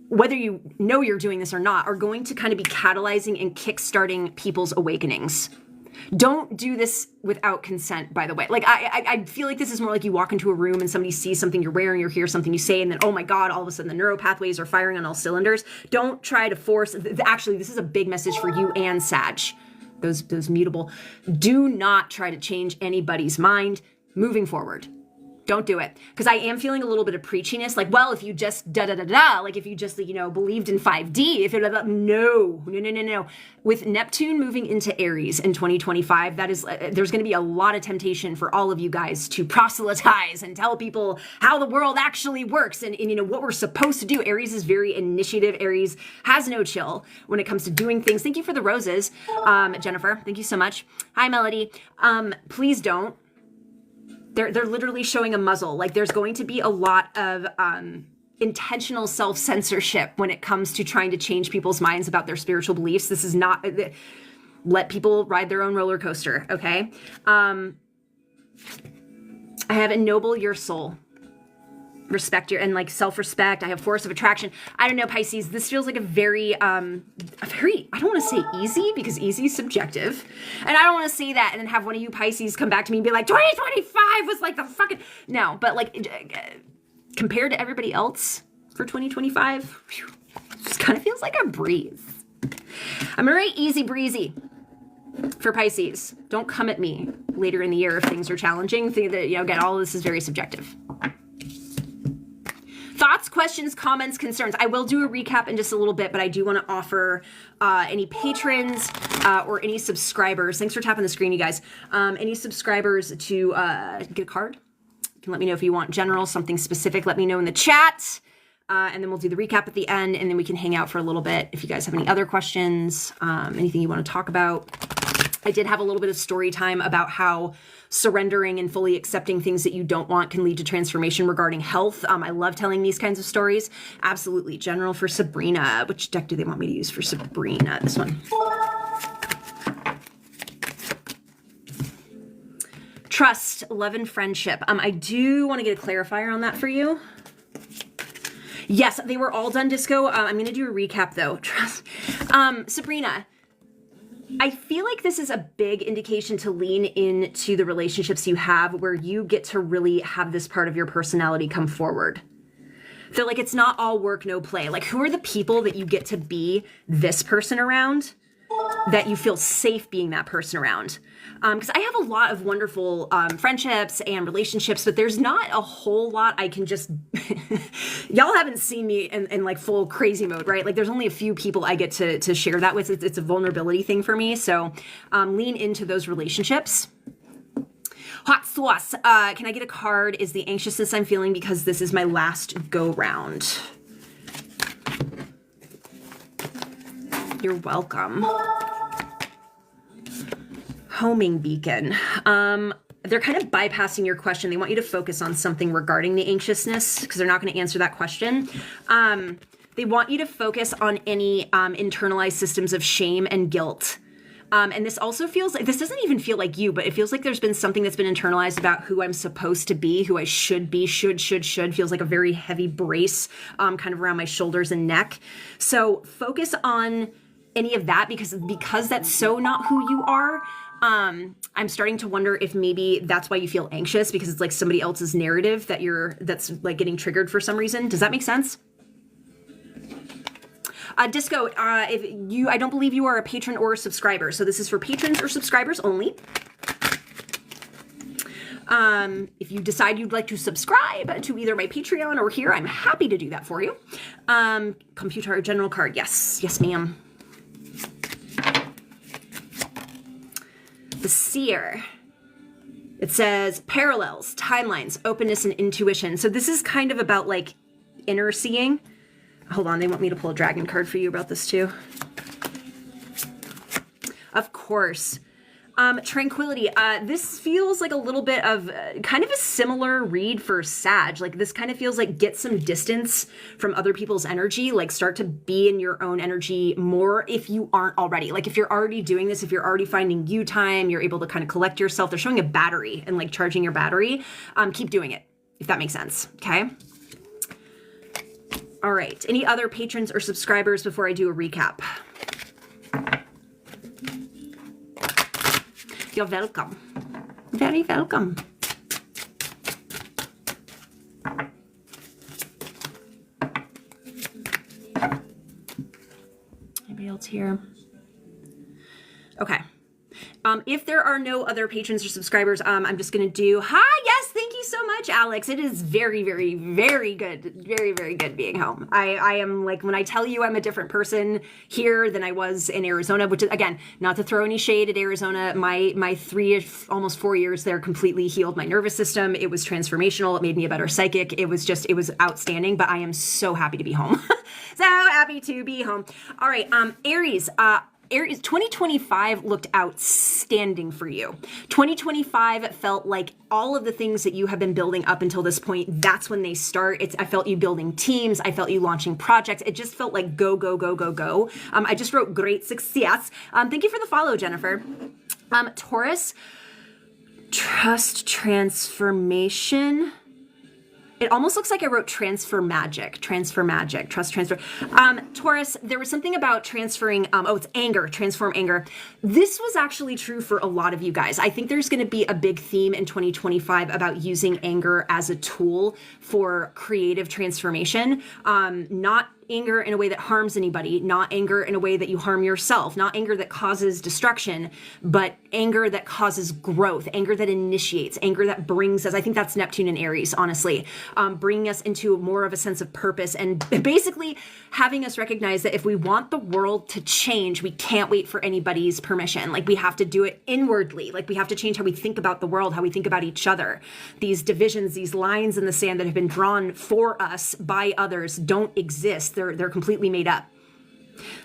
whether you know you're doing this or not, are going to kind of be catalyzing and kickstarting people's awakenings. Don't do this without consent, by the way. Like, I feel like this is more like you walk into a room and somebody sees something you're wearing or hears something you say, and then, oh my God, all of a sudden the neural pathways are firing on all cylinders. Don't try to force. Actually, this is a big message for you and Sag. Those mutable. Do not try to change anybody's mind moving forward. Don't do it. Because I am feeling a little bit of preachiness. Like, well, if you just da-da-da-da, like if you just, believed in 5D, if you're like, no. With Neptune moving into Aries in 2025, that is, there's going to be a lot of temptation for all of you guys to proselytize and tell people how the world actually works and what we're supposed to do. Aries is very initiative. Aries has no chill when it comes to doing things. Thank you for the roses, Jennifer. Thank you so much. Hi, Melody. Please don't. They're literally showing a muzzle. Like, there's going to be a lot of intentional self-censorship when it comes to trying to change people's minds about their spiritual beliefs. This is not, let people ride their own roller coaster, okay? I have ennoble your soul. Respect your, and like self-respect. I have force of attraction. I don't know, Pisces, this feels like a very, I don't want to say easy, because easy is subjective. And I don't want to say that and then have one of you Pisces come back to me and be like, 2025 was like the fucking, no, but like compared to everybody else for 2025, just kind of feels like a breeze. I'm gonna write easy breezy for Pisces. Don't come at me later in the year if things are challenging. Think that, again, all of this is very subjective. Thoughts, questions, comments, concerns. I will do a recap in just a little bit, but I do want to offer any patrons or any subscribers. Thanks for tapping the screen, you guys. Any subscribers to get a card. You can let me know if you want general, something specific. Let me know in the chat. And then we'll do the recap at the end, and then we can hang out for a little bit. If you guys have any other questions, anything you want to talk about. I did have a little bit of story time about how surrendering and fully accepting things that you don't want can lead to transformation regarding health. I love telling these kinds of stories. Absolutely. General for Sabrina. Which deck do they want me to use for Sabrina? This one. Trust, love, and friendship. I do want to get a clarifier on that for you. Yes, they were all done, Disco. I'm going to do a recap, though. Trust. Sabrina, I feel like this is a big indication to lean into the relationships you have where you get to really have this part of your personality come forward. Feel like it's not all work, no play. Like, who are the people that you get to be this person around, that you feel safe being that person around? Because I have a lot of wonderful friendships and relationships, but there's not a whole lot I can just... Y'all haven't seen me in like full crazy mode, right? Like, there's only a few people I get to share that with. It's a vulnerability thing for me. So lean into those relationships. Hot sauce. Can I get a card? Is the anxiousness I'm feeling because this is my last go round? You're welcome. Homing beacon. They're kind of bypassing your question. They want you to focus on something regarding the anxiousness because they're not going to answer that question. They want you to focus on any internalized systems of shame and guilt. And this also feels like, this doesn't even feel like you, but it feels like there's been something that's been internalized about who I'm supposed to be, who I should be, should, feels like a very heavy brace kind of around my shoulders and neck. So focus on any of that because that's so not who you are. I'm starting to wonder if maybe that's why you feel anxious, because it's like somebody else's narrative that's like getting triggered for some reason. Does that make sense? Disco, I don't believe you are a patron or a subscriber. So this is for patrons or subscribers only. If you decide you'd like to subscribe to either my Patreon or here, I'm happy to do that for you. Computer general card. Yes, ma'am. The Seer. It says parallels, timelines, openness, and intuition. So this is kind of about like inner seeing. Hold on, they want me to pull a dragon card for you about this too. Of course. Tranquility. This feels like a little bit of kind of a similar read for Sag. Like this kind of feels like get some distance from other people's energy, like start to be in your own energy more if you aren't already. Like if you're already doing this, if you're already finding you time, you're able to kind of collect yourself. They're showing a battery and like charging your battery. Keep doing it, if that makes sense. Okay. All right. Any other patrons or subscribers before I do a recap? You're welcome. Very welcome. Anybody else here? Okay. If there are no other patrons or subscribers, I'm just going to do, hi, yes, thank you so much, Alex. It is very, very, very good. Very, very good being home. I am like, when I tell you I'm a different person here than I was in Arizona, which is, again, not to throw any shade at Arizona, my 3, almost 4 years there completely healed my nervous system. It was transformational. It made me a better psychic. It was outstanding, but I am so happy to be home. So happy to be home. All right, Aries, 2025 looked outstanding for you. 2025 felt like all of the things that you have been building up until this point, that's when they start. I felt you building teams. I felt you launching projects. It just felt like go, go, go, go, go. I just wrote great success. Thank you for the follow, Jennifer. Taurus, trust transformation. It almost looks like I wrote transfer magic, trust transfer. Taurus, there was something about transferring, it's anger, transform anger. This was actually true for a lot of you guys. I think there's going to be a big theme in 2025 about using anger as a tool for creative transformation, not anger in a way that harms anybody, not anger in a way that you harm yourself, not anger that causes destruction, but anger that causes growth, anger that initiates, anger that brings us, I think that's Neptune and Aries, honestly, bringing us into more of a sense of purpose and basically having us recognize that if we want the world to change, we can't wait for anybody's permission. Like we have to do it inwardly. Like we have to change how we think about the world, how we think about each other. These divisions, these lines in the sand that have been drawn for us by others don't exist. They're completely made up.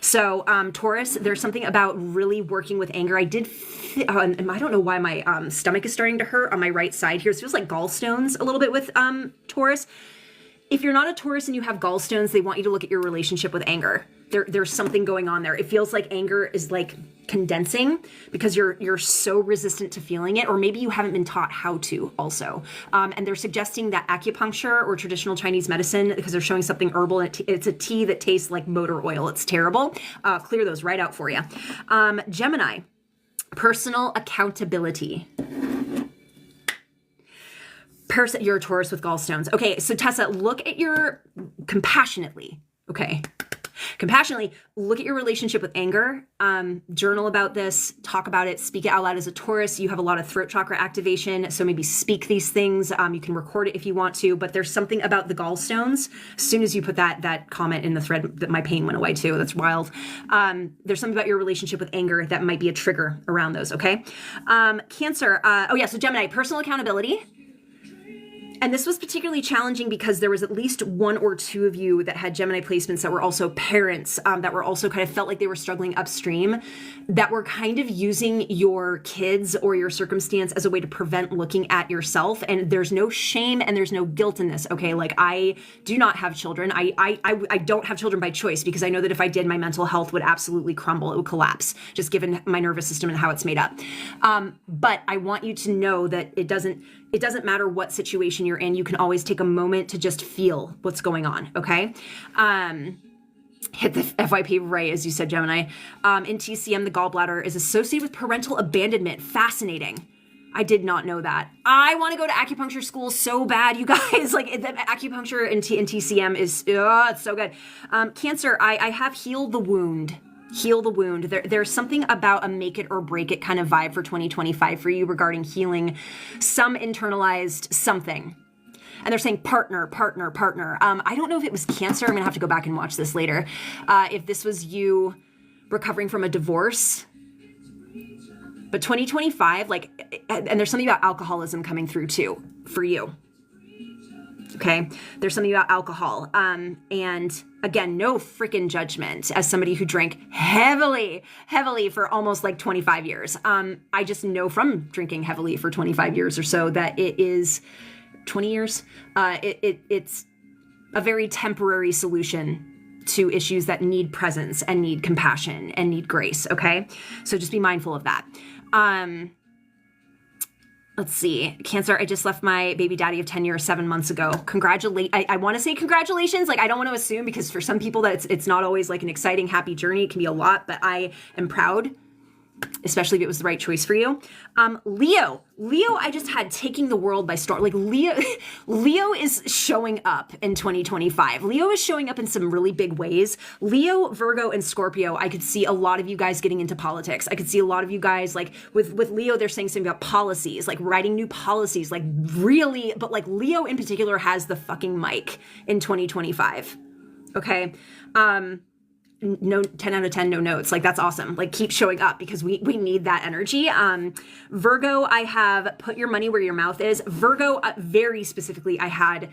So Taurus, there's something about really working with anger. I don't know why my stomach is starting to hurt on my right side here. It feels like gallstones a little bit with Taurus. If you're not a Taurus and you have gallstones, they want you to look at your relationship with anger. There's something going on there. It feels like anger is like condensing because you're so resistant to feeling it, or maybe you haven't been taught how to also. And they're suggesting that acupuncture or traditional Chinese medicine, because they're showing something herbal, and it's a tea that tastes like motor oil. It's terrible. Clear those right out for you. Gemini, personal accountability. You're a Taurus with gallstones. Okay, so Tessa, look at your compassionately look at your relationship with anger. Journal about this, talk about it, speak it out loud. As a Taurus, you have a lot of throat chakra activation, so maybe speak these things. You can record it if you want to, but there's something about the gallstones. As soon as you put that comment in the thread, that my pain went away too. That's wild. There's something about your relationship with anger that might be a trigger around those, okay? Cancer, so Gemini, personal accountability. And this was particularly challenging because there was at least one or two of you that had Gemini placements that were also parents, that were also kind of felt like they were struggling upstream, that were kind of using your kids or your circumstance as a way to prevent looking at yourself. And there's no shame and there's no guilt in this, okay? Like, I do not have children. I don't have children by choice, because I know that if I did, my mental health would absolutely crumble. It would collapse, just given my nervous system and how it's made up. But I want you to know that it doesn't matter what situation you're in. You can always take a moment to just feel what's going on, okay? Hit the FYP right, as you said, Gemini. In TCM, the gallbladder is associated with parental abandonment. Fascinating. I did not know that. I want to go to acupuncture school so bad, you guys. Like, the acupuncture in TCM is, it's so good. Cancer, I have healed the wound. Heal the wound. There's something about a make it or break it kind of vibe for 2025 for you regarding healing some internalized something. And they're saying partner. I don't know if it was Cancer. I'm going to have to go back and watch this later. If this was you recovering from a divorce. But 2025, like, and there's something about alcoholism coming through too for you. Okay, there's something about alcohol. And again, no freaking judgment as somebody who drank heavily for almost like 25 years. I just know from drinking heavily for 25 years or so that it is 20 years. It's a very temporary solution to issues that need presence and need compassion and need grace. Okay, so just be mindful of that. Let's see. Cancer, I just left my baby daddy of 10 years 7 months ago. I want to say congratulations. Like, I don't want to assume, because for some people that it's not always like an exciting, happy journey. It can be a lot, but I am proud, especially if it was the right choice for you. Leo, I just had taking the world by storm. Like, Leo is showing up in 2025. Leo is showing up in some really big ways. Leo, Virgo, and Scorpio, I could see a lot of you guys getting into politics. I could see a lot of you guys, like, with Leo, they're saying something about policies, like writing new policies, like really, but like Leo in particular has the fucking mic in 2025. Okay. No, 10 out of 10, no notes. Like, that's awesome. Like, keep showing up, because we need that energy. Virgo, I have put your money where your mouth is. Virgo, very specifically, I had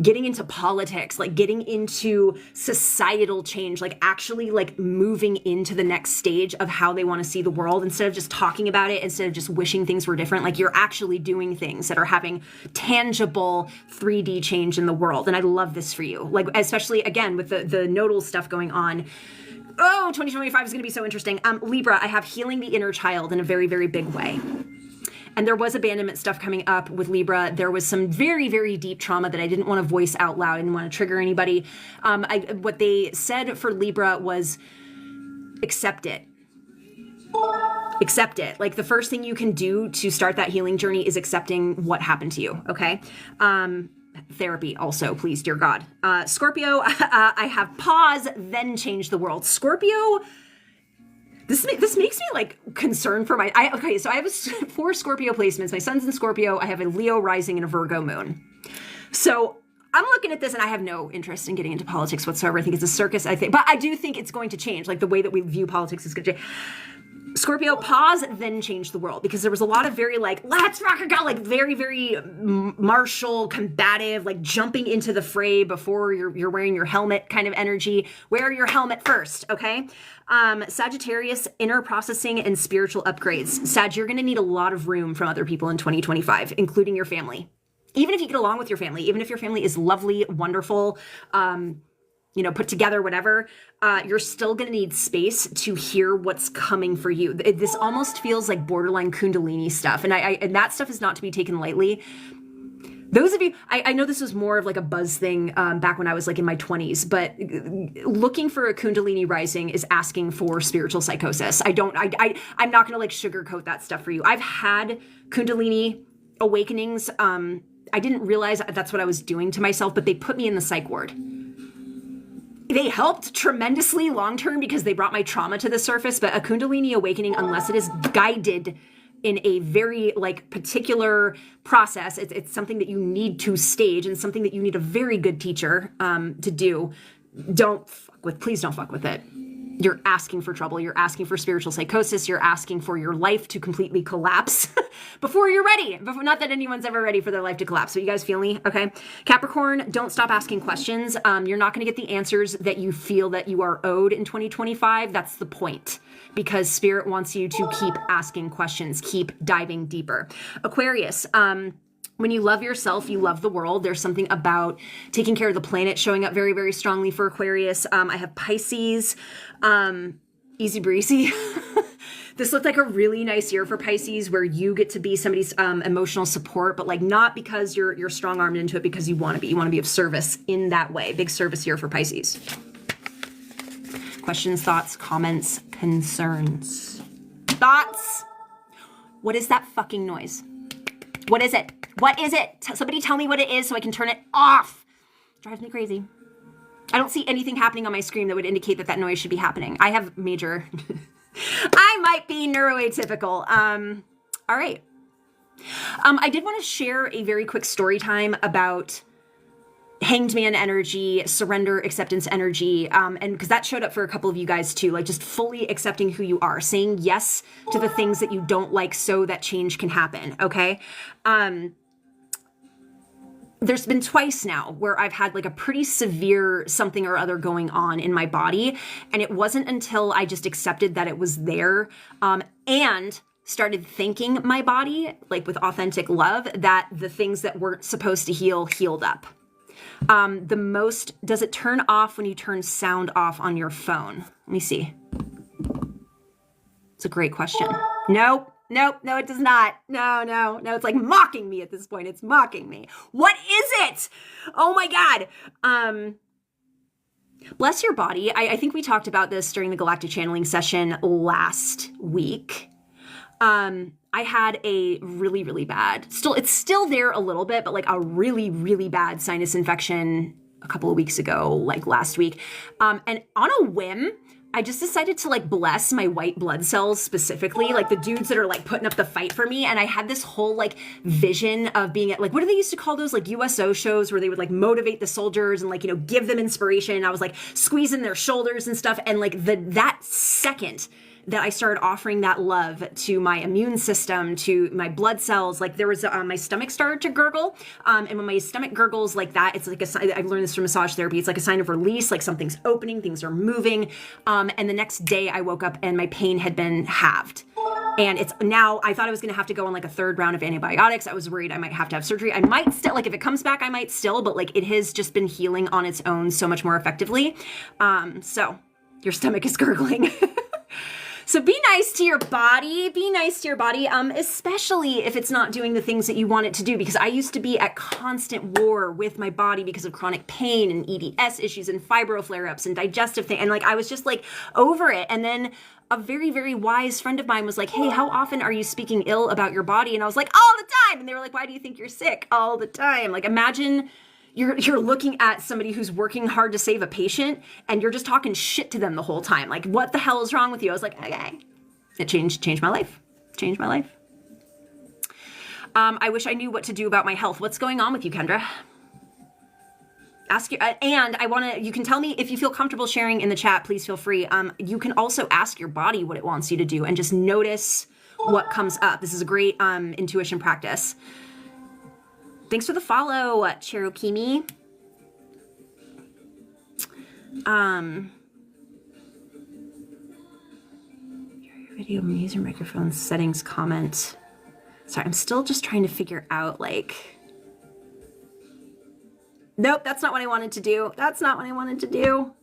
getting into politics, like getting into societal change, like actually like moving into the next stage of how they want to see the world, instead of just talking about it, instead of just wishing things were different. Like, you're actually doing things that are having tangible 3D change in the world. And I love this for you. Like, especially again, with the nodal stuff going on. Oh, 2025 is going to be so interesting. Libra, I have healing the inner child in a very, very big way. And there was abandonment stuff coming up with Libra. There was some very, very deep trauma that I didn't want to voice out loud. I didn't want to trigger anybody. What they said for Libra was accept it. Accept it. Like, the first thing you can do to start that healing journey is accepting what happened to you, okay? Therapy also, please, dear God. Scorpio, I have pause, then change the world. Scorpio... This makes me like concerned for okay, so I have 4 Scorpio placements. My son's in Scorpio. I have a Leo rising and a Virgo moon. So I'm looking at this and I have no interest in getting into politics whatsoever. I think it's a circus, but I do think it's going to change. Like, the way that we view politics is going to change. Scorpio, pause, then change the world, because there was a lot of very like, let's rock and go, like very, very martial, combative, like jumping into the fray before you're wearing your helmet kind of energy. Wear your helmet first, okay? Sagittarius, inner processing and spiritual upgrades. Sag, you're going to need a lot of room from other people in 2025, including your family. Even if you get along with your family, even if your family is lovely, wonderful, put together, whatever, you're still going to need space to hear what's coming for you. This almost feels like borderline Kundalini stuff. And that stuff is not to be taken lightly. Those of you, I know this was more of like a buzz thing back when I was like in my 20s, but looking for a Kundalini rising is asking for spiritual psychosis. I'm not going to like sugarcoat that stuff for you. I've had Kundalini awakenings. I didn't realize that's what I was doing to myself, but they put me in the psych ward. They helped tremendously long-term because they brought my trauma to the surface, but a Kundalini awakening, unless it is guided in a very like particular process, it's something that you need to stage and something that you need a very good teacher to do. Please don't fuck with it. You're asking for trouble. You're asking for spiritual psychosis. You're asking for your life to completely collapse before you're ready. Not that anyone's ever ready for their life to collapse. So you guys feel me? Okay. Capricorn, don't stop asking questions. You're not going to get the answers that you feel that you are owed in 2025. That's the point, because Spirit wants you to keep asking questions, keep diving deeper. Aquarius, when you love yourself, you love the world. There's something about taking care of the planet showing up very, very strongly for Aquarius. I have Pisces, easy breezy. This looked like a really nice year for Pisces, where you get to be somebody's emotional support, but like not because you're strong-armed into it, because you want to be. You want to be of service in that way. Big service here for Pisces. Questions, thoughts, comments, concerns. Thoughts? What is that fucking noise? What is it? What is it? Somebody tell me what it is so I can turn it off. Drives me crazy. I don't see anything happening on my screen that would indicate that that noise should be happening. I have major... I might be neuroatypical. All right. I did want to share a very quick story time about Hanged Man energy, surrender, acceptance energy, and because that showed up for a couple of you guys too, like just fully accepting who you are, saying yes to the things that you don't like so that change can happen, okay? There's been twice now where I've had like a pretty severe something or other going on in my body, and it wasn't until I just accepted that it was there, and started thanking my body, like with authentic love, that the things that weren't supposed to heal, healed up. The most, does it turn off when you turn sound off on your phone? Let me see. It's a great question. Nope, it does not. No, it's like mocking me at this point. It's mocking me. What is it? Oh my God. Bless your body. I think we talked about this during the galactic channeling session last week. I had a really, really bad, it's still there a little bit, but like a really, really bad sinus infection a couple of weeks ago, like last week. And on a whim, I just decided to like bless my white blood cells specifically, like the dudes that are like putting up the fight for me. And I had this whole like vision of being at like, what do they used to call those, like USO shows where they would like motivate the soldiers and like, you know, give them inspiration. And I was like squeezing their shoulders and stuff. And like that second that I started offering that love to my immune system, to my blood cells, like there was, my stomach started to gurgle. And when my stomach gurgles like that, it's like a sign, I've learned this from massage therapy. It's like a sign of release, like something's opening, things are moving. And the next day I woke up and my pain had been halved. And it's now, I thought I was going to have to go on like a third round of antibiotics. I was worried I might have to have surgery. I might still, like if it comes back, I might still, but like it has just been healing on its own so much more effectively. So your stomach is gurgling. So be nice to your body, especially if it's not doing the things that you want it to do, because I used to be at constant war with my body because of chronic pain and EDS issues and fibro flare-ups and digestive thing. And like, I was just like over it. And then a very, very wise friend of mine was like, hey, how often are you speaking ill about your body? And I was like, all the time. And they were like, why do you think you're sick? All the time. Like, imagine you're looking at somebody who's working hard to save a patient and you're just talking shit to them the whole time. Like, what the hell is wrong with you? I was like, okay. It changed my life. Changed my life. I wish I knew what to do about my health. What's going on with you, Kendra? Ask you, and you can tell me if you feel comfortable sharing in the chat, please feel free. You can also ask your body what it wants you to do and just notice what comes up. This is a great intuition practice. Thanks for the follow, Cherokee. Your video, user microphone settings comment. Sorry, I'm still just trying to figure out like. Nope, that's not what I wanted to do.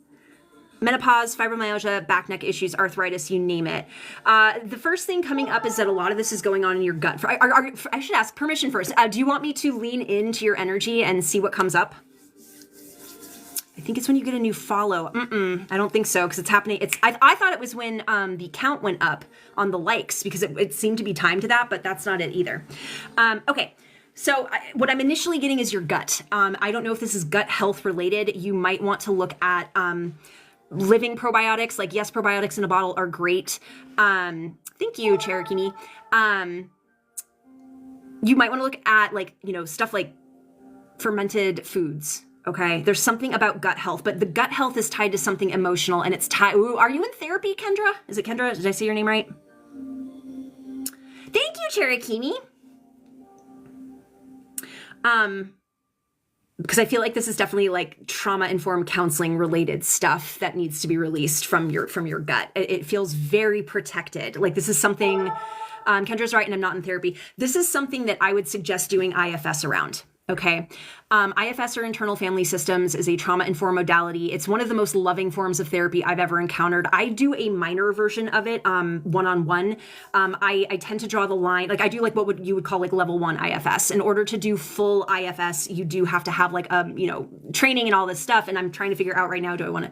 Menopause, fibromyalgia, back neck issues, arthritis, you name it. The first thing coming up is that a lot of this is going on in your gut. I should ask permission first. Do you want me to lean into your energy and see what comes up? I think it's when you get a new follow. I don't think so, because it's happening. I thought it was when the count went up on the likes, because it seemed to be timed to that, but that's not it either. Okay. So what I'm initially getting is your gut. I don't know if this is gut health related. You might want to look at living probiotics. Like, yes, probiotics in a bottle are great. Thank you, Cherokee. You might want to look at like, you know, stuff like fermented foods. Okay, there's something about gut health, but the gut health is tied to something emotional, and it's tied. Ooh, are you in therapy, Kendra? Is it Kendra? Did I say your name right? Thank you, Cherokee. Because I feel like this is definitely like trauma-informed counseling related stuff that needs to be released from your gut. It feels very protected. Like this is something. Kendra's right, and I'm not in therapy. This is something that I would suggest doing IFS around. Okay. IFS, or internal family systems, is a trauma-informed modality. It's one of the most loving forms of therapy I've ever encountered. I do a minor version of it, one-on-one. I tend to draw the line, like I do like what you would call like level 1 IFS. In order to do full IFS, you do have to have like, training and all this stuff. And I'm trying to figure out right now, do I want to...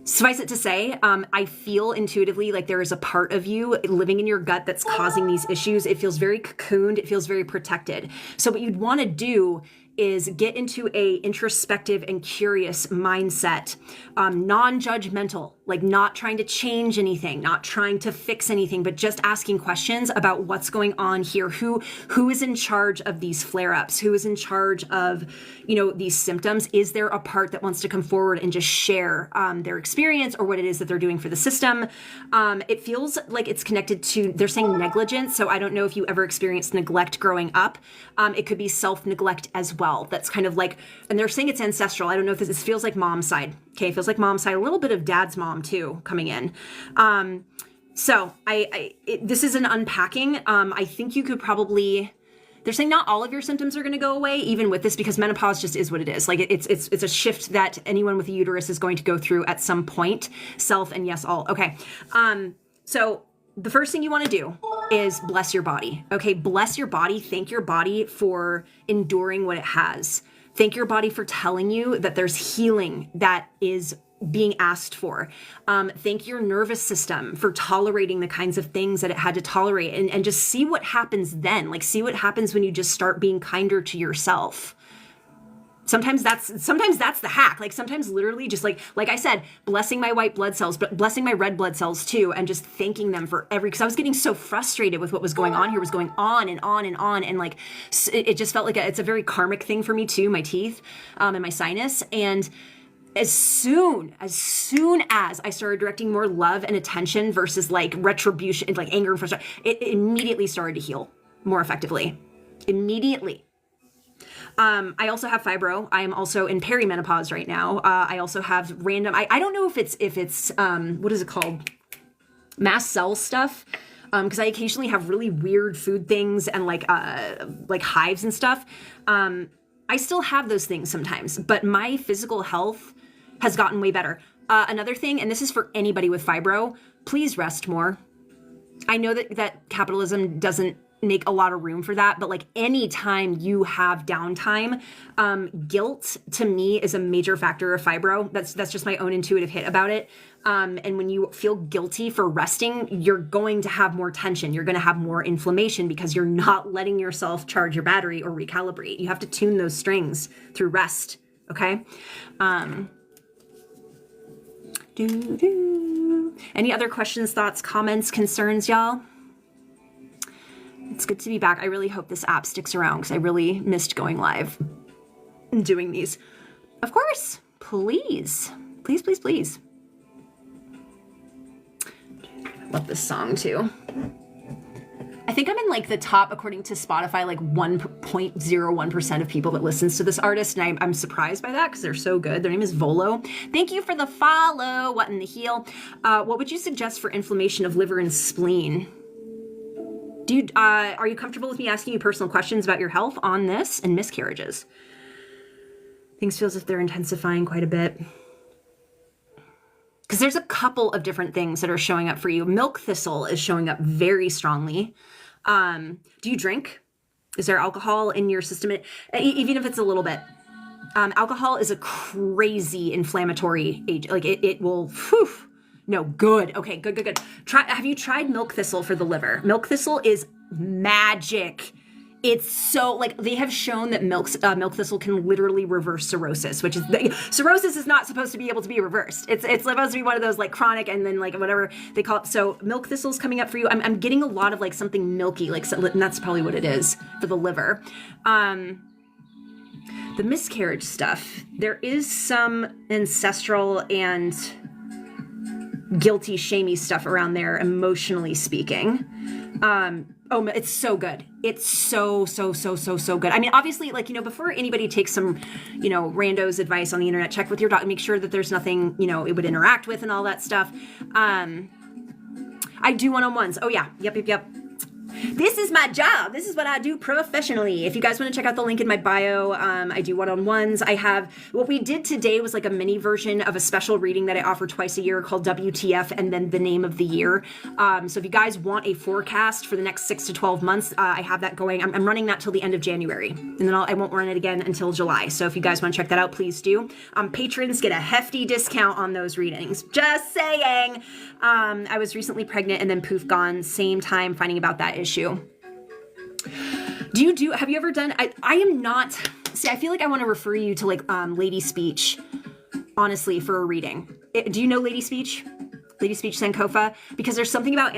Suffice it to say, I feel intuitively like there is a part of you living in your gut that's causing these issues. It feels very cocooned. It feels very protected. So what you'd want to do is get into a introspective and curious mindset, non-judgmental, like not trying to change anything, not trying to fix anything, but just asking questions about what's going on here. Who is in charge of these flare-ups? Who is in charge of, these symptoms? Is there a part that wants to come forward and just share their experience or what it is that they're doing for the system? It feels like it's connected to, they're saying negligence. So I don't know if you ever experienced neglect growing up. It could be self-neglect as well. That's kind of like, and they're saying it's ancestral. I don't know if this feels like mom's side. Okay, it feels like mom's side, a little bit of dad's mom too coming in. So this is an unpacking. I think you could probably, they're saying not all of your symptoms are going to go away even with this, because menopause just is what it is. Like it's a shift that anyone with a uterus is going to go through at some point. Self and yes, all. Okay. So the first thing you want to do is bless your body. Okay, bless your body. Thank your body for enduring what it has. Thank your body for telling you that there's healing that is being asked for. Thank your nervous system for tolerating the kinds of things that it had to tolerate, and just see what happens then. Like see what happens when you just start being kinder to yourself. Sometimes that's the hack. Like sometimes literally just like I said, blessing my white blood cells, but blessing my red blood cells too, and just thanking them for because I was getting so frustrated with what was going on here, was going on and on and on. And like, it just felt like it's a very karmic thing for me too, my teeth and my sinus. And as soon as I started directing more love and attention versus like retribution and like anger and frustration, it immediately started to heal more effectively. Immediately. I also have fibro. I am also in perimenopause right now. I also have random, I don't know if it's what is it called? Mast cell stuff. Because I occasionally have really weird food things and like hives and stuff. I still have those things sometimes, but my physical health has gotten way better. Another thing, and this is for anybody with fibro, please rest more. I know that capitalism doesn't make a lot of room for that, but like anytime you have downtime, guilt to me is a major factor of fibro. That's just my own intuitive hit about it. And when you feel guilty for resting, you're going to have more tension. You're going to have more inflammation because you're not letting yourself charge your battery or recalibrate. You have to tune those strings through rest. Okay. Any other questions, thoughts, comments, concerns, y'all? It's good to be back. I really hope this app sticks around because I really missed going live and doing these. Of course, please. Please, please, please. I love this song too. I think I'm in like the top, according to Spotify, like 1.01% of people that listens to this artist. And I'm surprised by that because they're so good. Their name is Volo. Thank you for the follow. What in the heel? What would you suggest for inflammation of liver and spleen? Are you comfortable with me asking you personal questions about your health on this and miscarriages? Things feel as if they're intensifying quite a bit. Because there's a couple of different things that are showing up for you. Milk thistle is showing up very strongly. Do you drink? Is there alcohol in your system? Even if it's a little bit. Alcohol is a crazy inflammatory agent. Like it will... Whew, no, good. Okay, good. Have you tried milk thistle for the liver? Milk thistle is magic. It's so, like, they have shown that milk thistle can literally reverse cirrhosis, which is, cirrhosis is not supposed to be able to be reversed. It's supposed to be one of those, like, chronic and then, like, whatever they call it. So milk thistle's coming up for you. I'm getting a lot of, like, something milky, like, and that's probably what it is for the liver. the miscarriage stuff, there is some ancestral and guilty, shamey stuff around there, emotionally speaking. Oh, it's so good. It's so good. I mean, obviously, like, before anybody takes some, rando's advice on the internet, check with your doctor, make sure that there's nothing, it would interact with and all that stuff. I do one-on-ones. Oh, yeah. Yep. This is my job. This is what I do professionally. If you guys want to check out the link in my bio, I do one-on-ones. What we did today was like a mini version of a special reading that I offer twice a year called WTF and then the name of the year. So if you guys want a forecast for the next 6 to 12 months, I have that going. I'm running that till the end of January, and then I won't run it again until July. So if you guys want to check that out, please do. Patrons get a hefty discount on those readings. Just saying. I was recently pregnant and then poof, gone. Same time finding about that issue. Have you ever done, I am not, see, I feel like I want to refer you to like Lady Speech, honestly, for a reading. Do you know Lady Speech? Lady Speech Sankofa? Because there's something about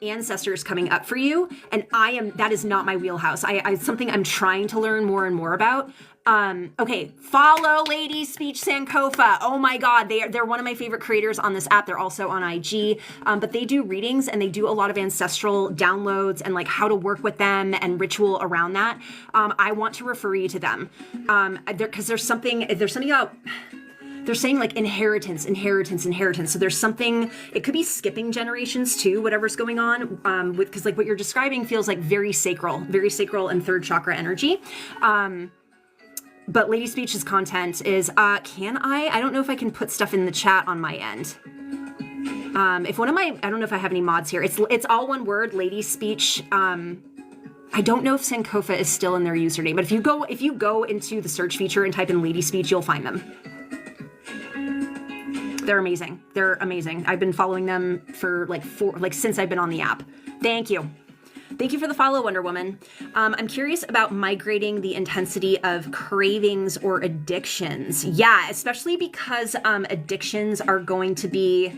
ancestors coming up for you, and that is not my wheelhouse. It's something I'm trying to learn more and more about. Okay, follow Lady Speech Sankofa. Oh my God, they're one of my favorite creators on this app. They're also on IG, but they do readings and they do a lot of ancestral downloads and like how to work with them and ritual around that. I want to refer you to them, because there's something about. They're saying like inheritance. So there's something, it could be skipping generations too, whatever's going on, because like what you're describing feels like very sacral and third chakra energy. But Lady Speech's content is, I don't know if I can put stuff in the chat on my end. I don't know if I have any mods here. It's all one word, Lady Speech. I don't know if Sankofa is still in their username, but if you go into the search feature and type in Lady Speech, you'll find them. They're amazing. I've been following them for since I've been on the app. Thank you. Thank you for the follow, Wonder Woman. I'm curious about migrating the intensity of cravings or addictions. Yeah, especially because addictions are going to be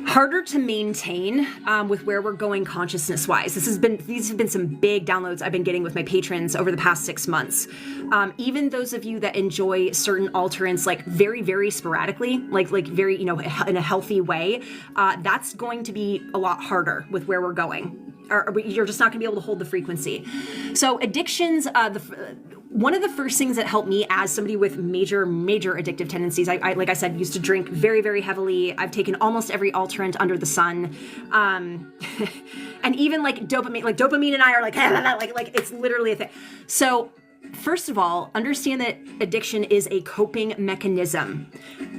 harder to maintain with where we're going consciousness-wise. These have been some big downloads I've been getting with my patrons over the past 6 months. Even those of you that enjoy certain alterants like very, very sporadically, like very, in a healthy way, that's going to be a lot harder with where we're going. Or you're just not going to be able to hold the frequency. So addictions, one of the first things that helped me as somebody with major addictive tendencies, I like I said, used to drink very, very heavily. I've taken almost every alterant under the sun. And even like dopamine and I are like it's literally a thing. So first of all, understand that addiction is a coping mechanism.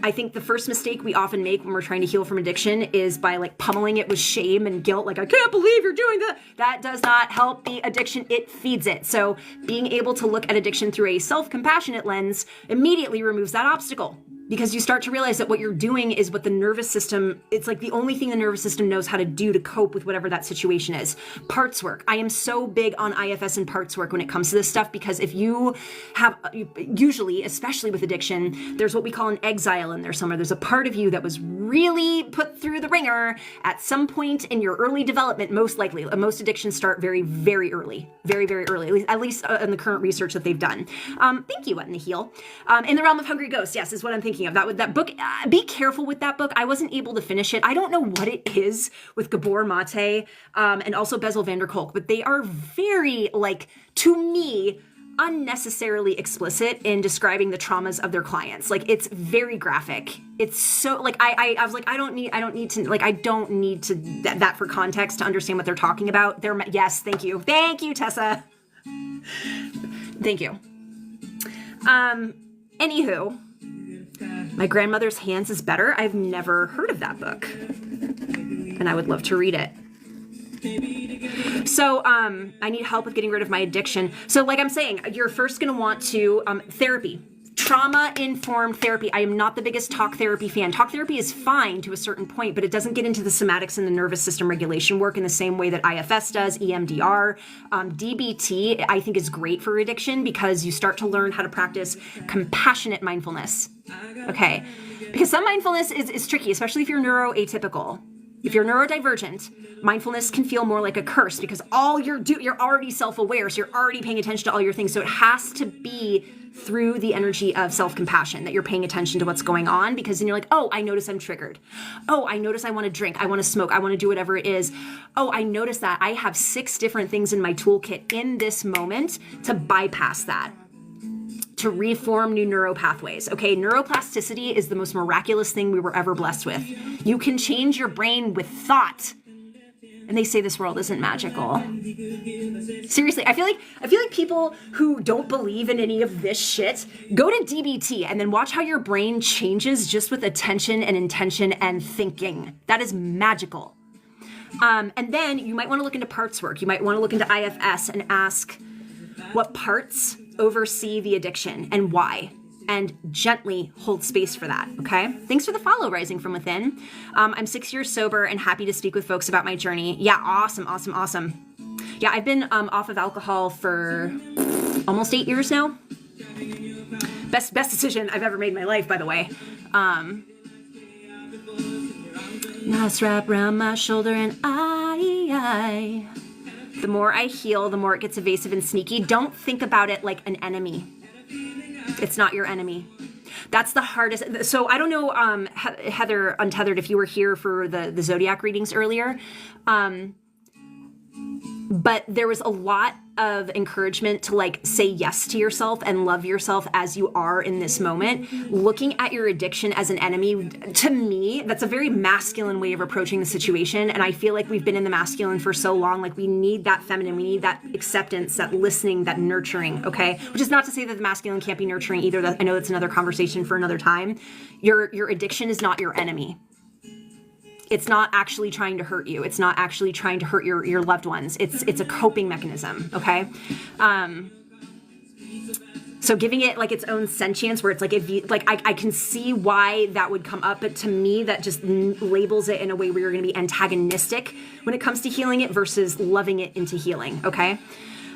I think the first mistake we often make when we're trying to heal from addiction is by like pummeling it with shame and guilt. Like, I can't believe you're doing that. That does not help the addiction. It feeds it. So being able to look at addiction through a self-compassionate lens immediately removes that obstacle. Because you start to realize that what you're doing is what the nervous system, it's like the only thing the nervous system knows how to do to cope with whatever that situation is. Parts work. I am so big on IFS and parts work when it comes to this stuff, because if you have, usually, especially with addiction, there's what we call an exile in there somewhere. There's a part of you that was really put through the ringer at some point in your early development, most likely. Most addictions start very, very early. Very, very early, at least in the current research that they've done. Thank you, What in the Heel. In the Realm of Hungry Ghosts, yes, is what I'm thinking of. That book, be careful with that book. I wasn't able to finish it. I don't know what it is with Gabor Mate and also Bezel van der Kolk, but they are very, to me, unnecessarily explicit in describing the traumas of their clients. It's very graphic. It's so, I was like, I don't need that for context to understand what they're talking about. Yes, thank you. Thank you, Tessa. Thank you. Anywho, My Grandmother's Hands is Better. I've never heard of that book, and I would love to read it. So I need help with getting rid of my addiction. So like I'm saying, you're first going to want to therapy. Trauma-informed therapy. I am not the biggest talk therapy fan. Talk therapy is fine to a certain point, but it doesn't get into the somatics and the nervous system regulation work in the same way that IFS does, EMDR. DBT, I think, is great for addiction because you start to learn how to practice compassionate mindfulness. Okay? Because some mindfulness is tricky, especially if you're neuroatypical. If you're neurodivergent, mindfulness can feel more like a curse because you're already self-aware, so you're already paying attention to all your things. So it has to be through the energy of self-compassion that you're paying attention to what's going on, because then you're like, oh, I notice I'm triggered. Oh, I notice I want to drink. I want to smoke. I want to do whatever it is. Oh, I notice that I have 6 different things in my toolkit in this moment to bypass that, to reform new neural pathways. Okay, neuroplasticity is the most miraculous thing we were ever blessed with. You can change your brain with thought. And they say this world isn't magical. Seriously, I feel like people who don't believe in any of this shit, go to DBT and then watch how your brain changes just with attention and intention and thinking. That is magical. And then you might want to look into parts work. You might want to look into IFS and ask what parts oversee the addiction and why, and gently hold space for that, okay? Thanks for the follow, Rising from Within. I'm 6 years sober and happy to speak with folks about my journey. Yeah, awesome. Yeah, I've been off of alcohol for almost 8 years now. Best decision I've ever made in my life, by the way. Nice wrap around my shoulder and I. The more I heal, the more it gets evasive and sneaky. Don't think about it like an enemy. It's not your enemy. That's the hardest. So I don't know, Heather Untethered, if you were here for the Zodiac readings earlier, but there was a lot of encouragement to like say yes to yourself and love yourself as you are in this moment. Looking at your addiction as an enemy, to me, that's a very masculine way of approaching the situation. And I feel like we've been in the masculine for so long. Like we need that feminine, we need that acceptance, that listening, that nurturing, okay? Which is not to say that the masculine can't be nurturing either. I know that's another conversation for another time. Your addiction is not your enemy. It's not actually trying to hurt you. It's not actually trying to hurt your loved ones. It's a coping mechanism, okay? So giving it like its own sentience, where it's like, if you, like, I can see why that would come up, but to me that just labels it in a way where you're going to be antagonistic when it comes to healing it versus loving it into healing, okay?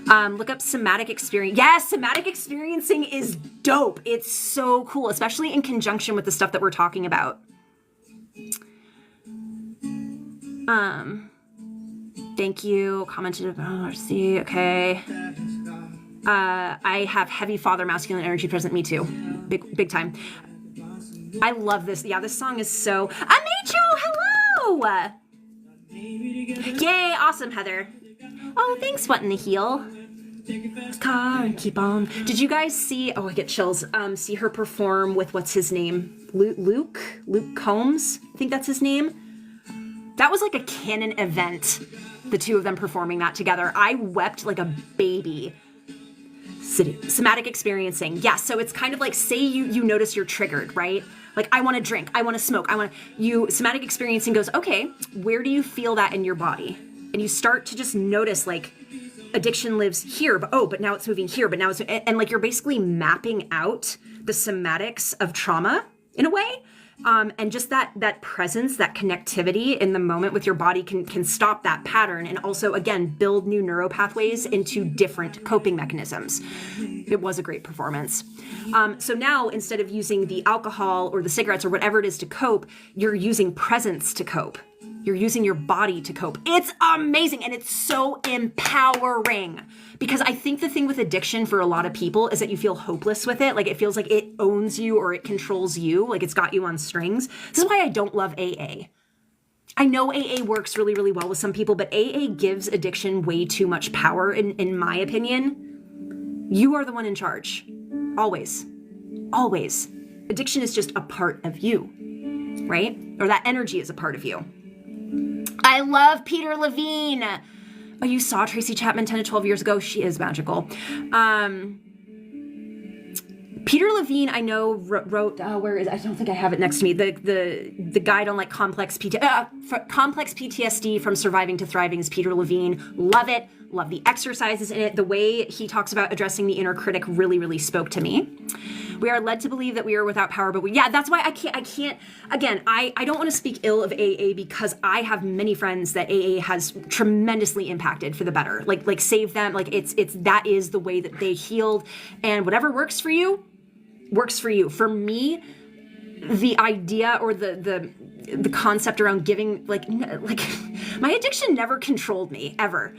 Look up somatic experience. Yes, somatic experiencing is dope. It's so cool, especially in conjunction with the stuff that we're talking about. Thank you. Commented about RC. Okay. I have heavy father masculine energy present. Me too. Big time. I love this. Yeah, this song is so. Amicho, hello. Yay, awesome, Heather. Oh, thanks. What in the heel? Car and keep on. Did you guys see? Oh, I get chills. See her perform with what's his name? Luke Combs. I think that's his name. That was like a canon event, the two of them performing that together. I wept like a baby. Somatic experiencing. Yeah, so it's kind of like, say you notice you're triggered, right? Like, I want to drink, I want to smoke, somatic experiencing goes, okay, where do you feel that in your body? And you start to just notice, like, addiction lives here, but now it's moving here, but now and like you're basically mapping out the somatics of trauma in a way. And just that presence, that connectivity in the moment with your body can stop that pattern, and also, again, build new neuropathways into different coping mechanisms. It was a great performance. So now, instead of using the alcohol or the cigarettes or whatever it is to cope, you're using presence to cope. You're using your body to cope. It's amazing, and it's so empowering. Because I think the thing with addiction for a lot of people is that you feel hopeless with it. Like, it feels like it owns you or it controls you. Like, it's got you on strings. This is why I don't love AA. I know AA works really, really well with some people, but AA gives addiction way too much power, in my opinion. You are the one in charge. Always. Always. Addiction is just a part of you, right? Or that energy is a part of you. I love Peter Levine. Oh, you saw Tracy Chapman 10 to 12 years ago? She is magical. Peter Levine, I know, wrote, where is, I don't think I have it next to me, the guide on like complex PTSD from surviving to thriving is Peter Levine. Love it. Love the exercises in it. The way he talks about addressing the inner critic really, really spoke to me. We are led to believe that we are without power, but that's why I can't, again, I don't want to speak ill of AA because I have many friends that AA has tremendously impacted for the better. Like save them. Like that is the way that they healed, and whatever works for you, works for you. For me, the idea or the the concept around giving, like my addiction never controlled me, ever.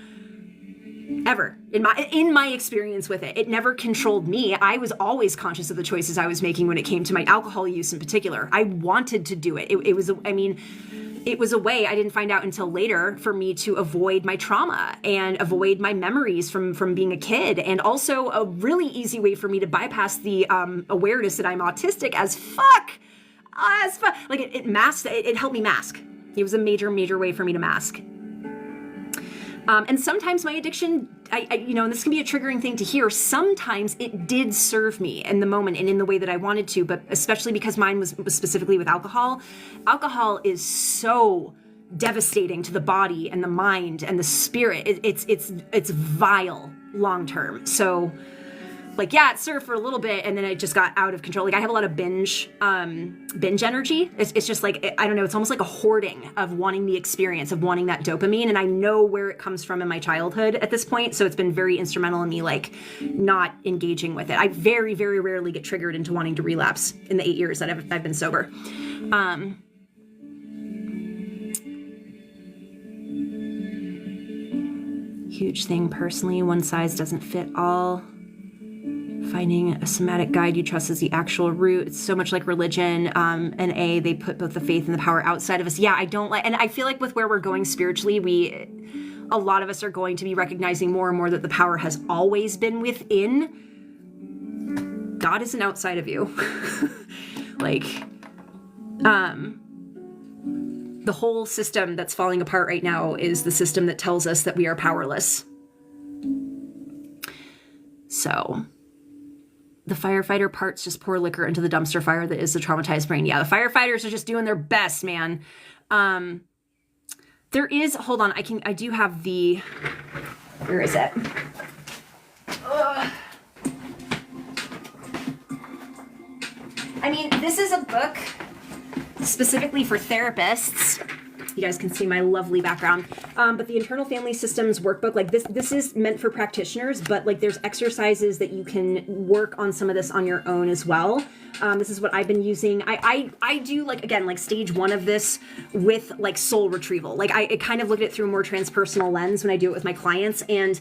In my experience with it, it never controlled me. I was always conscious of the choices I was making when it came to my alcohol use in particular. I wanted to do it. It was a way, I didn't find out until later, for me to avoid my trauma and avoid my memories from being a kid, and also a really easy way for me to bypass the awareness that I'm autistic as fuck. Like it masked, it helped me mask. It was a major way for me to mask. And sometimes my addiction, and this can be a triggering thing to hear, sometimes it did serve me in the moment and in the way that I wanted to, but especially because mine was specifically with alcohol. Alcohol is so devastating to the body and the mind and the spirit. It's vile long term. So, like, yeah, it served for a little bit, and then it just got out of control. Like, I have a lot of binge energy. It's just like, I don't know, it's almost like a hoarding of wanting the experience, of wanting that dopamine, and I know where it comes from in my childhood at this point, so it's been very instrumental in me, like, not engaging with it. I very, very rarely get triggered into wanting to relapse in the 8 years that I've been sober. Huge thing personally, one size doesn't fit all. Finding a somatic guide you trust is the actual root. It's so much like religion. And they put both the faith and the power outside of us. Yeah, I don't like, and I feel like with where we're going spiritually, a lot of us are going to be recognizing more and more that the power has always been within. God isn't outside of you. Like, the whole system that's falling apart right now is the system that tells us that we are powerless. So the firefighter parts just pour liquor into the dumpster fire that is the traumatized brain. Yeah, the firefighters are just doing their best, man. There is, hold on, I do have the, where is it? Ugh. I mean, this is a book specifically for therapists. You guys can see my lovely background. But the Internal Family Systems Workbook, like this is meant for practitioners, but like there's exercises that you can work on some of this on your own as well. This is what I've been using. I do, like, again, like stage 1 of this with like soul retrieval. Like I kind of look at it through a more transpersonal lens when I do it with my clients, and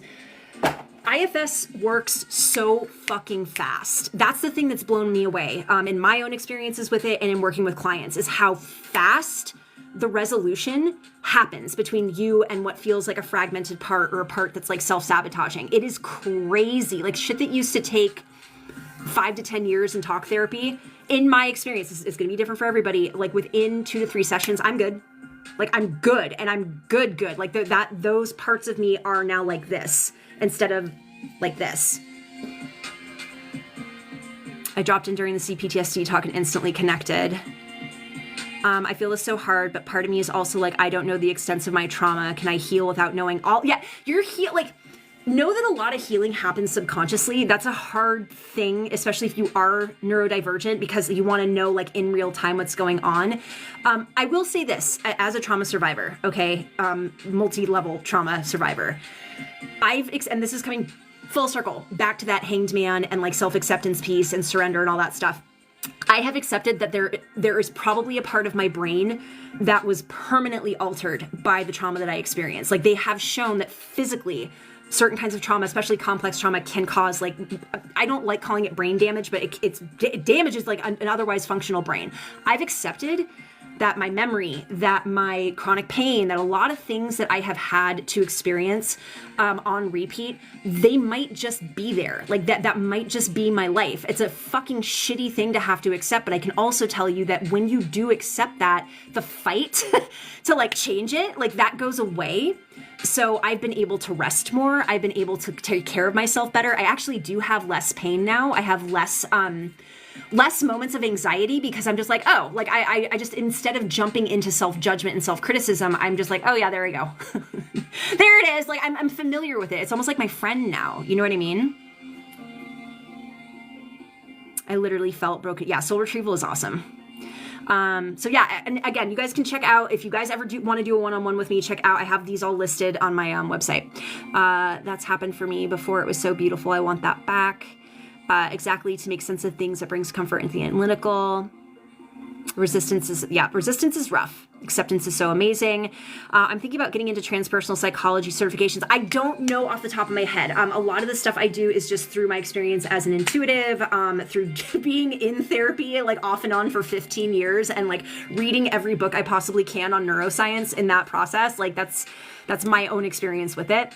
IFS works so fucking fast. That's the thing that's blown me away in my own experiences with it and in working with clients, is how fast the resolution happens between you and what feels like a fragmented part, or a part that's like self-sabotaging. It is crazy. Like, shit that used to take 5 to 10 years in talk therapy, in my experience, it's going to be different for everybody. Like, within 2 to 3 sessions, I'm good. Like, I'm good, and I'm good. Like, those parts of me are now like this instead of like this. I dropped in during the CPTSD talk and instantly connected. I feel this so hard, but part of me is also like, I don't know the extent of my trauma. Can I heal without knowing all? Yeah, like, know that a lot of healing happens subconsciously. That's a hard thing, especially if you are neurodivergent, because you want to know, like, in real time what's going on. I will say this, as a trauma survivor, okay, multi-level trauma survivor, and this is coming full circle back to that hanged man and like self-acceptance piece and surrender and all that stuff. I have accepted that there is probably a part of my brain that was permanently altered by the trauma that I experienced. Like, they have shown that physically certain kinds of trauma, especially complex trauma, can cause, like, I don't like calling it brain damage, but it damages like an otherwise functional brain. I've accepted that my memory, that my chronic pain, that a lot of things that I have had to experience on repeat, they might just be there. Like, that might just be my life. It's a fucking shitty thing to have to accept, but I can also tell you that when you do accept that, the fight to like change it, like, that goes away. So I've been able to rest more. I've been able to take care of myself better. I actually do have less pain now. I have less moments of anxiety, because I'm just like, oh, like I just, instead of jumping into self-judgment and self-criticism, I'm just like, oh yeah, there we go. There it is. Like, I'm familiar with it. It's almost like my friend now. You know what I mean? I literally felt broken. Yeah, soul retrieval is awesome. So yeah, and again, you guys can check out, if you guys ever want to do a one-on-one with me, check out, I have these all listed on my website. That's happened for me before. It was so beautiful. I want that back. Exactly, to make sense of things that brings comfort into the analytical. Resistance is rough. Acceptance is so amazing. I'm thinking about getting into transpersonal psychology certifications. I don't know off the top of my head. A lot of the stuff I do is just through my experience as an intuitive, through being in therapy, like off and on for 15 years and like reading every book I possibly can on neuroscience in that process. Like that's my own experience with it.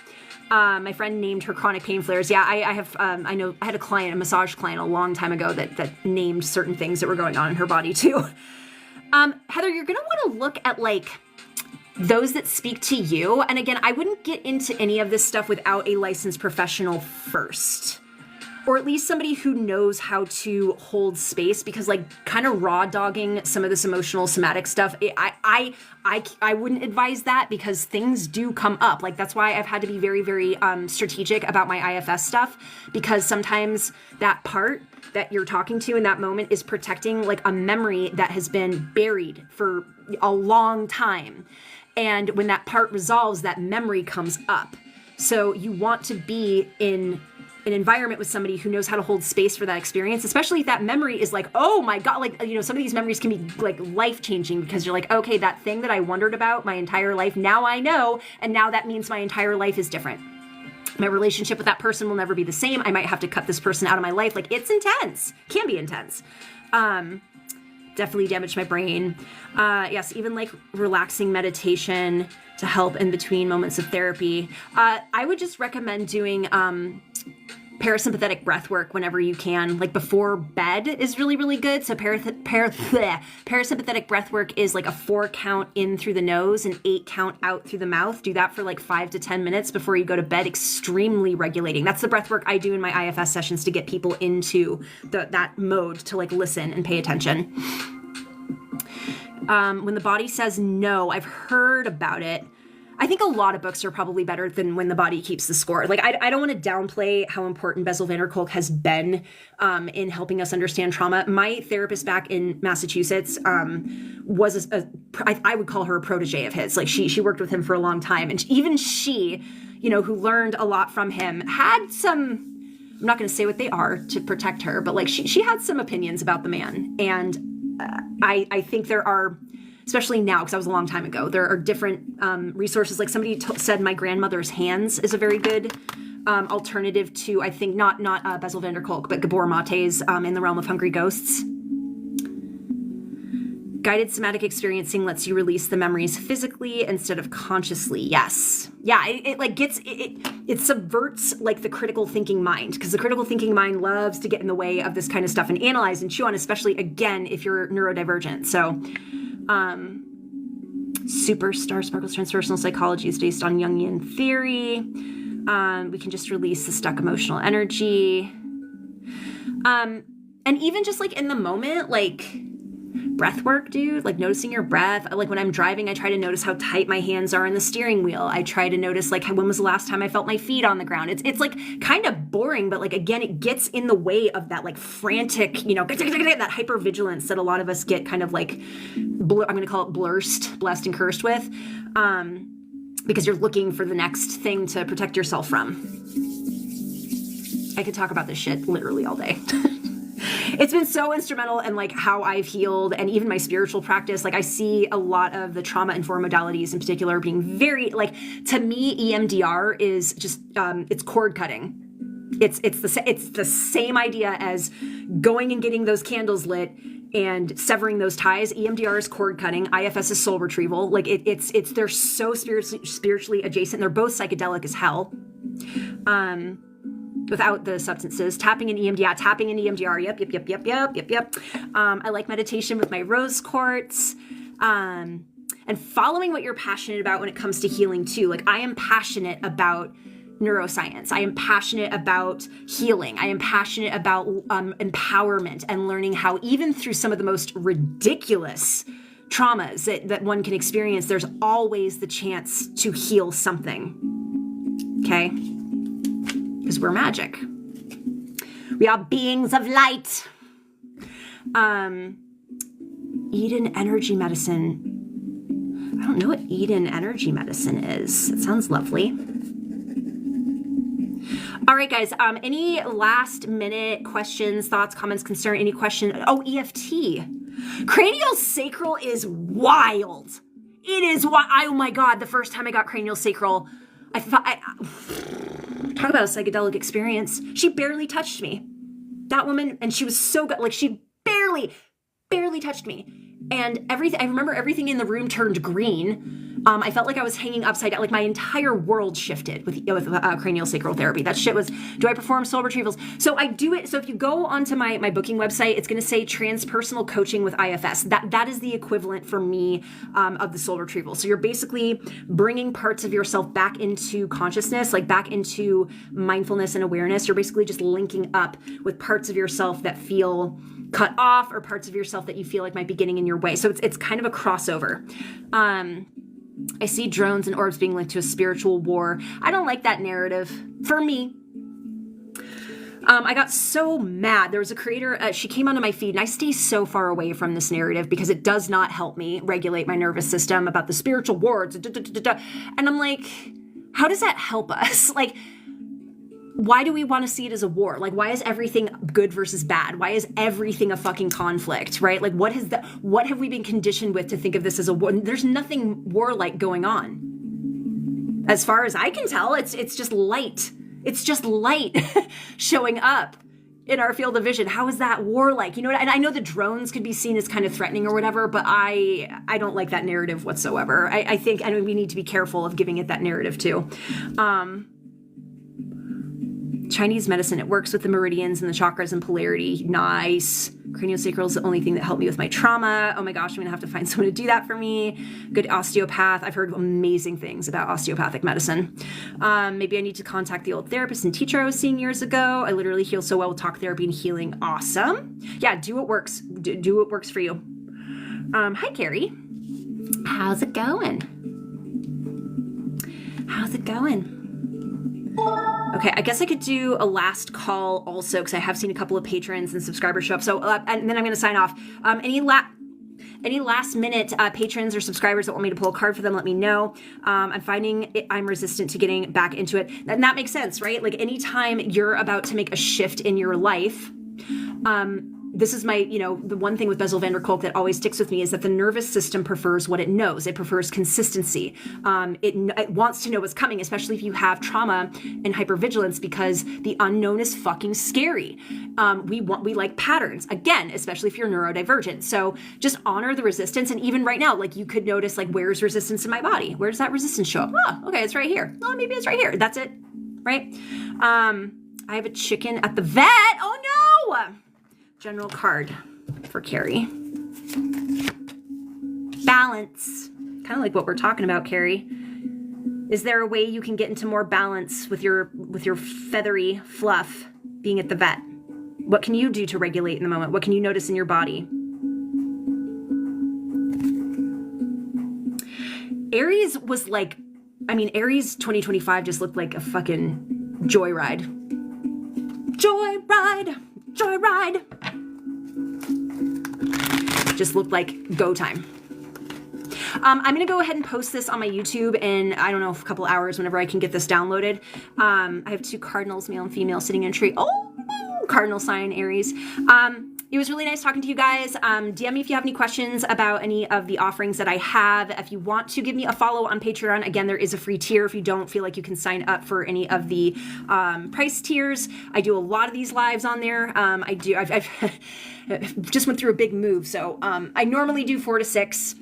My friend named her chronic pain flares. Yeah, I had a massage client a long time ago that named certain things that were going on in her body too. Heather, you're going to want to look at like those that speak to you. And again, I wouldn't get into any of this stuff without a licensed professional first. Or at least somebody who knows how to hold space, because like kind of raw dogging some of this emotional somatic stuff, I wouldn't advise that, because things do come up. Like that's why I've had to be very, very strategic about my IFS stuff, because sometimes that part that you're talking to in that moment is protecting like a memory that has been buried for a long time. And when that part resolves, that memory comes up. So you want to be in an environment with somebody who knows how to hold space for that experience, especially if that memory is like, oh my God, like, you know, some of these memories can be like life-changing, because you're like, okay, that thing that I wondered about my entire life, now I know, and now that means my entire life is different. My relationship with that person will never be the same. I might have to cut this person out of my life. Like, it's intense. Can be intense. Definitely damaged my brain. Yes, even like relaxing meditation to help in between moments of therapy. I would just recommend doing parasympathetic breath work whenever you can. Like before bed is really, really good. So parasympathetic breath work is like a 4 count in through the nose and 8 count out through the mouth. Do that for like 5 to 10 minutes before you go to bed. Extremely regulating. That's the breath work I do in my IFS sessions to get people into that mode to like listen and pay attention. When the body says no, I've heard about it. I think a lot of books are probably better than When the Body Keeps the Score. Like, I don't want to downplay how important Bessel van der Kolk has been in helping us understand trauma. My therapist back in Massachusetts was I would call her a protege of his. Like, she worked with him for a long time. And even she, you know, who learned a lot from him, had some, I'm not going to say what they are to protect her, but like she had some opinions about the man. And I think there are, especially now, because that was a long time ago, there are different resources. Like somebody said My Grandmother's Hands is a very good alternative to, I think, not Bessel van der Kolk, but Gabor Mate's In the Realm of Hungry Ghosts. Guided somatic experiencing lets you release the memories physically instead of consciously. Yes. Yeah, it subverts like the critical thinking mind, because the critical thinking mind loves to get in the way of this kind of stuff and analyze and chew on, especially, again, if you're neurodivergent. So Superstar Sparkles Transpersonal Psychology is based on Jungian theory. We can just release the stuck emotional energy. And even just like in the moment, like breath work, dude, like noticing your breath. Like when I'm driving, I try to notice how tight my hands are on the steering wheel. I try to notice like when was the last time I felt my feet on the ground. It's like kind of boring, but like, again, it gets in the way of that like frantic, you know, that hypervigilance that a lot of us get kind of like, I'm going to call it blessed and cursed with, because you're looking for the next thing to protect yourself from. I could talk about this shit literally all day. It's been so instrumental in like how I've healed and even my spiritual practice. Like I see a lot of the trauma-informed modalities in particular being very, like, to me, EMDR is just, it's cord cutting. It's the same idea as going and getting those candles lit and severing those ties. EMDR is cord cutting. IFS is soul retrieval. Like they're so spiritually adjacent. They're both psychedelic as hell. Without the substances. Tapping in EMDR. Yep. I like meditation with my rose quartz. And following what you're passionate about when it comes to healing too. Like I am passionate about neuroscience. I am passionate about healing. I am passionate about empowerment and learning how even through some of the most ridiculous traumas that one can experience, there's always the chance to heal something. Okay? Because we're magic. We are beings of light. Eden energy medicine. I don't know what Eden energy medicine is. It sounds lovely. All right, guys. Any last minute questions, thoughts, comments, concern, any question? Oh, EFT. Cranial sacral is wild. It is oh my God, the first time I got cranial sacral, talk about a psychedelic experience. She barely touched me. That woman, and she was so good. Like, she barely touched me. And I remember everything in the room turned green. I felt like I was hanging upside down. Like, my entire world shifted with cranial sacral therapy. That shit was, do I perform soul retrievals? So I do it. So if you go onto my booking website, it's going to say transpersonal coaching with IFS. That is the equivalent for me of the soul retrieval. So you're basically bringing parts of yourself back into consciousness, like back into mindfulness and awareness. You're basically just linking up with parts of yourself that feel cut off, or parts of yourself that you feel like might be getting in your way. So it's kind of a crossover. I see drones and orbs being linked to a spiritual war. I don't like that narrative. For me, I got so mad. There was a creator, she came onto my feed, and I stay so far away from this narrative because it does not help me regulate my nervous system about the spiritual wars. And I'm like, how does that help us? Like, why do we want to see it as a war? Like, why is everything good versus bad? Why is everything a fucking conflict, right? Like, what have we been conditioned with to think of this as a war? There's nothing warlike going on. As far as I can tell, it's just light. It's just light showing up in our field of vision. How is that warlike? You know what? And I know the drones could be seen as kind of threatening or whatever, but I don't like that narrative whatsoever. I think we need to be careful of giving it that narrative too. Chinese medicine, it works with the meridians and the chakras and polarity. Nice. Craniosacral is the only thing that helped me with my trauma. Oh my gosh, I'm going to have to find someone to do that for me. Good osteopath. I've heard amazing things about osteopathic medicine. Maybe I need to contact the old therapist and teacher I was seeing years ago. I literally heal so well with talk therapy and healing. Awesome. Yeah, do what works. Do what works for you. Hi, Carrie. How's it going? How's it going? Okay, I guess I could do a last call also, because I have seen a couple of patrons and subscribers show up. So, and then I'm going to sign off. Any last minute patrons or subscribers that want me to pull a card for them, let me know. I'm finding I'm resistant to getting back into it. And that makes sense, right? Like, anytime you're about to make a shift in your life, this is my, the one thing with Bessel van der Kolk that always sticks with me is that the nervous system prefers what it knows. It prefers consistency. It wants to know what's coming, especially if you have trauma and hypervigilance, because the unknown is fucking scary. We like patterns, again, especially if you're neurodivergent. So just honor the resistance. And even right now, like, you could notice, like, where's resistance in my body? Where does that resistance show up? Oh, okay, it's right here. Oh, maybe it's right here. That's it, right? I have a chicken at the vet. Oh no! General card for Carrie. Balance. Kind of like what we're talking about, Carrie. Is there a way you can get into more balance with your feathery fluff being at the vet? What can you do to regulate in the moment? What can you notice in your body? Aries was like, Aries 2025 just looked like a fucking joyride. Joyride. Joyride. Just looked like go time. I'm going to go ahead and post this on my YouTube in, I don't know, a couple hours whenever I can get this downloaded. I have 2 cardinals, male and female, sitting in a tree. Oh, cardinal sign, Aries. It was really nice talking to you guys. DM me if you have any questions about any of the offerings that I have. If you want to give me a follow on Patreon, again, there is a free tier if you don't feel like you can sign up for any of the price tiers. I do a lot of these lives on there. I've just went through a big move. So I normally do 4 to 6.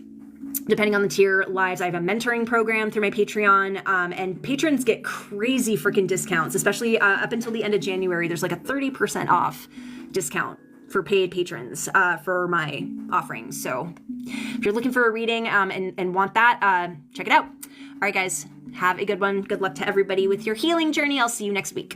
Depending on the tier lives. I have a mentoring program through my Patreon, and patrons get crazy freaking discounts, especially up until the end of January. There's like a 30% off discount for paid patrons for my offerings. So if you're looking for a reading and want that, check it out. All right, guys, have a good one. Good luck to everybody with your healing journey. I'll see you next week.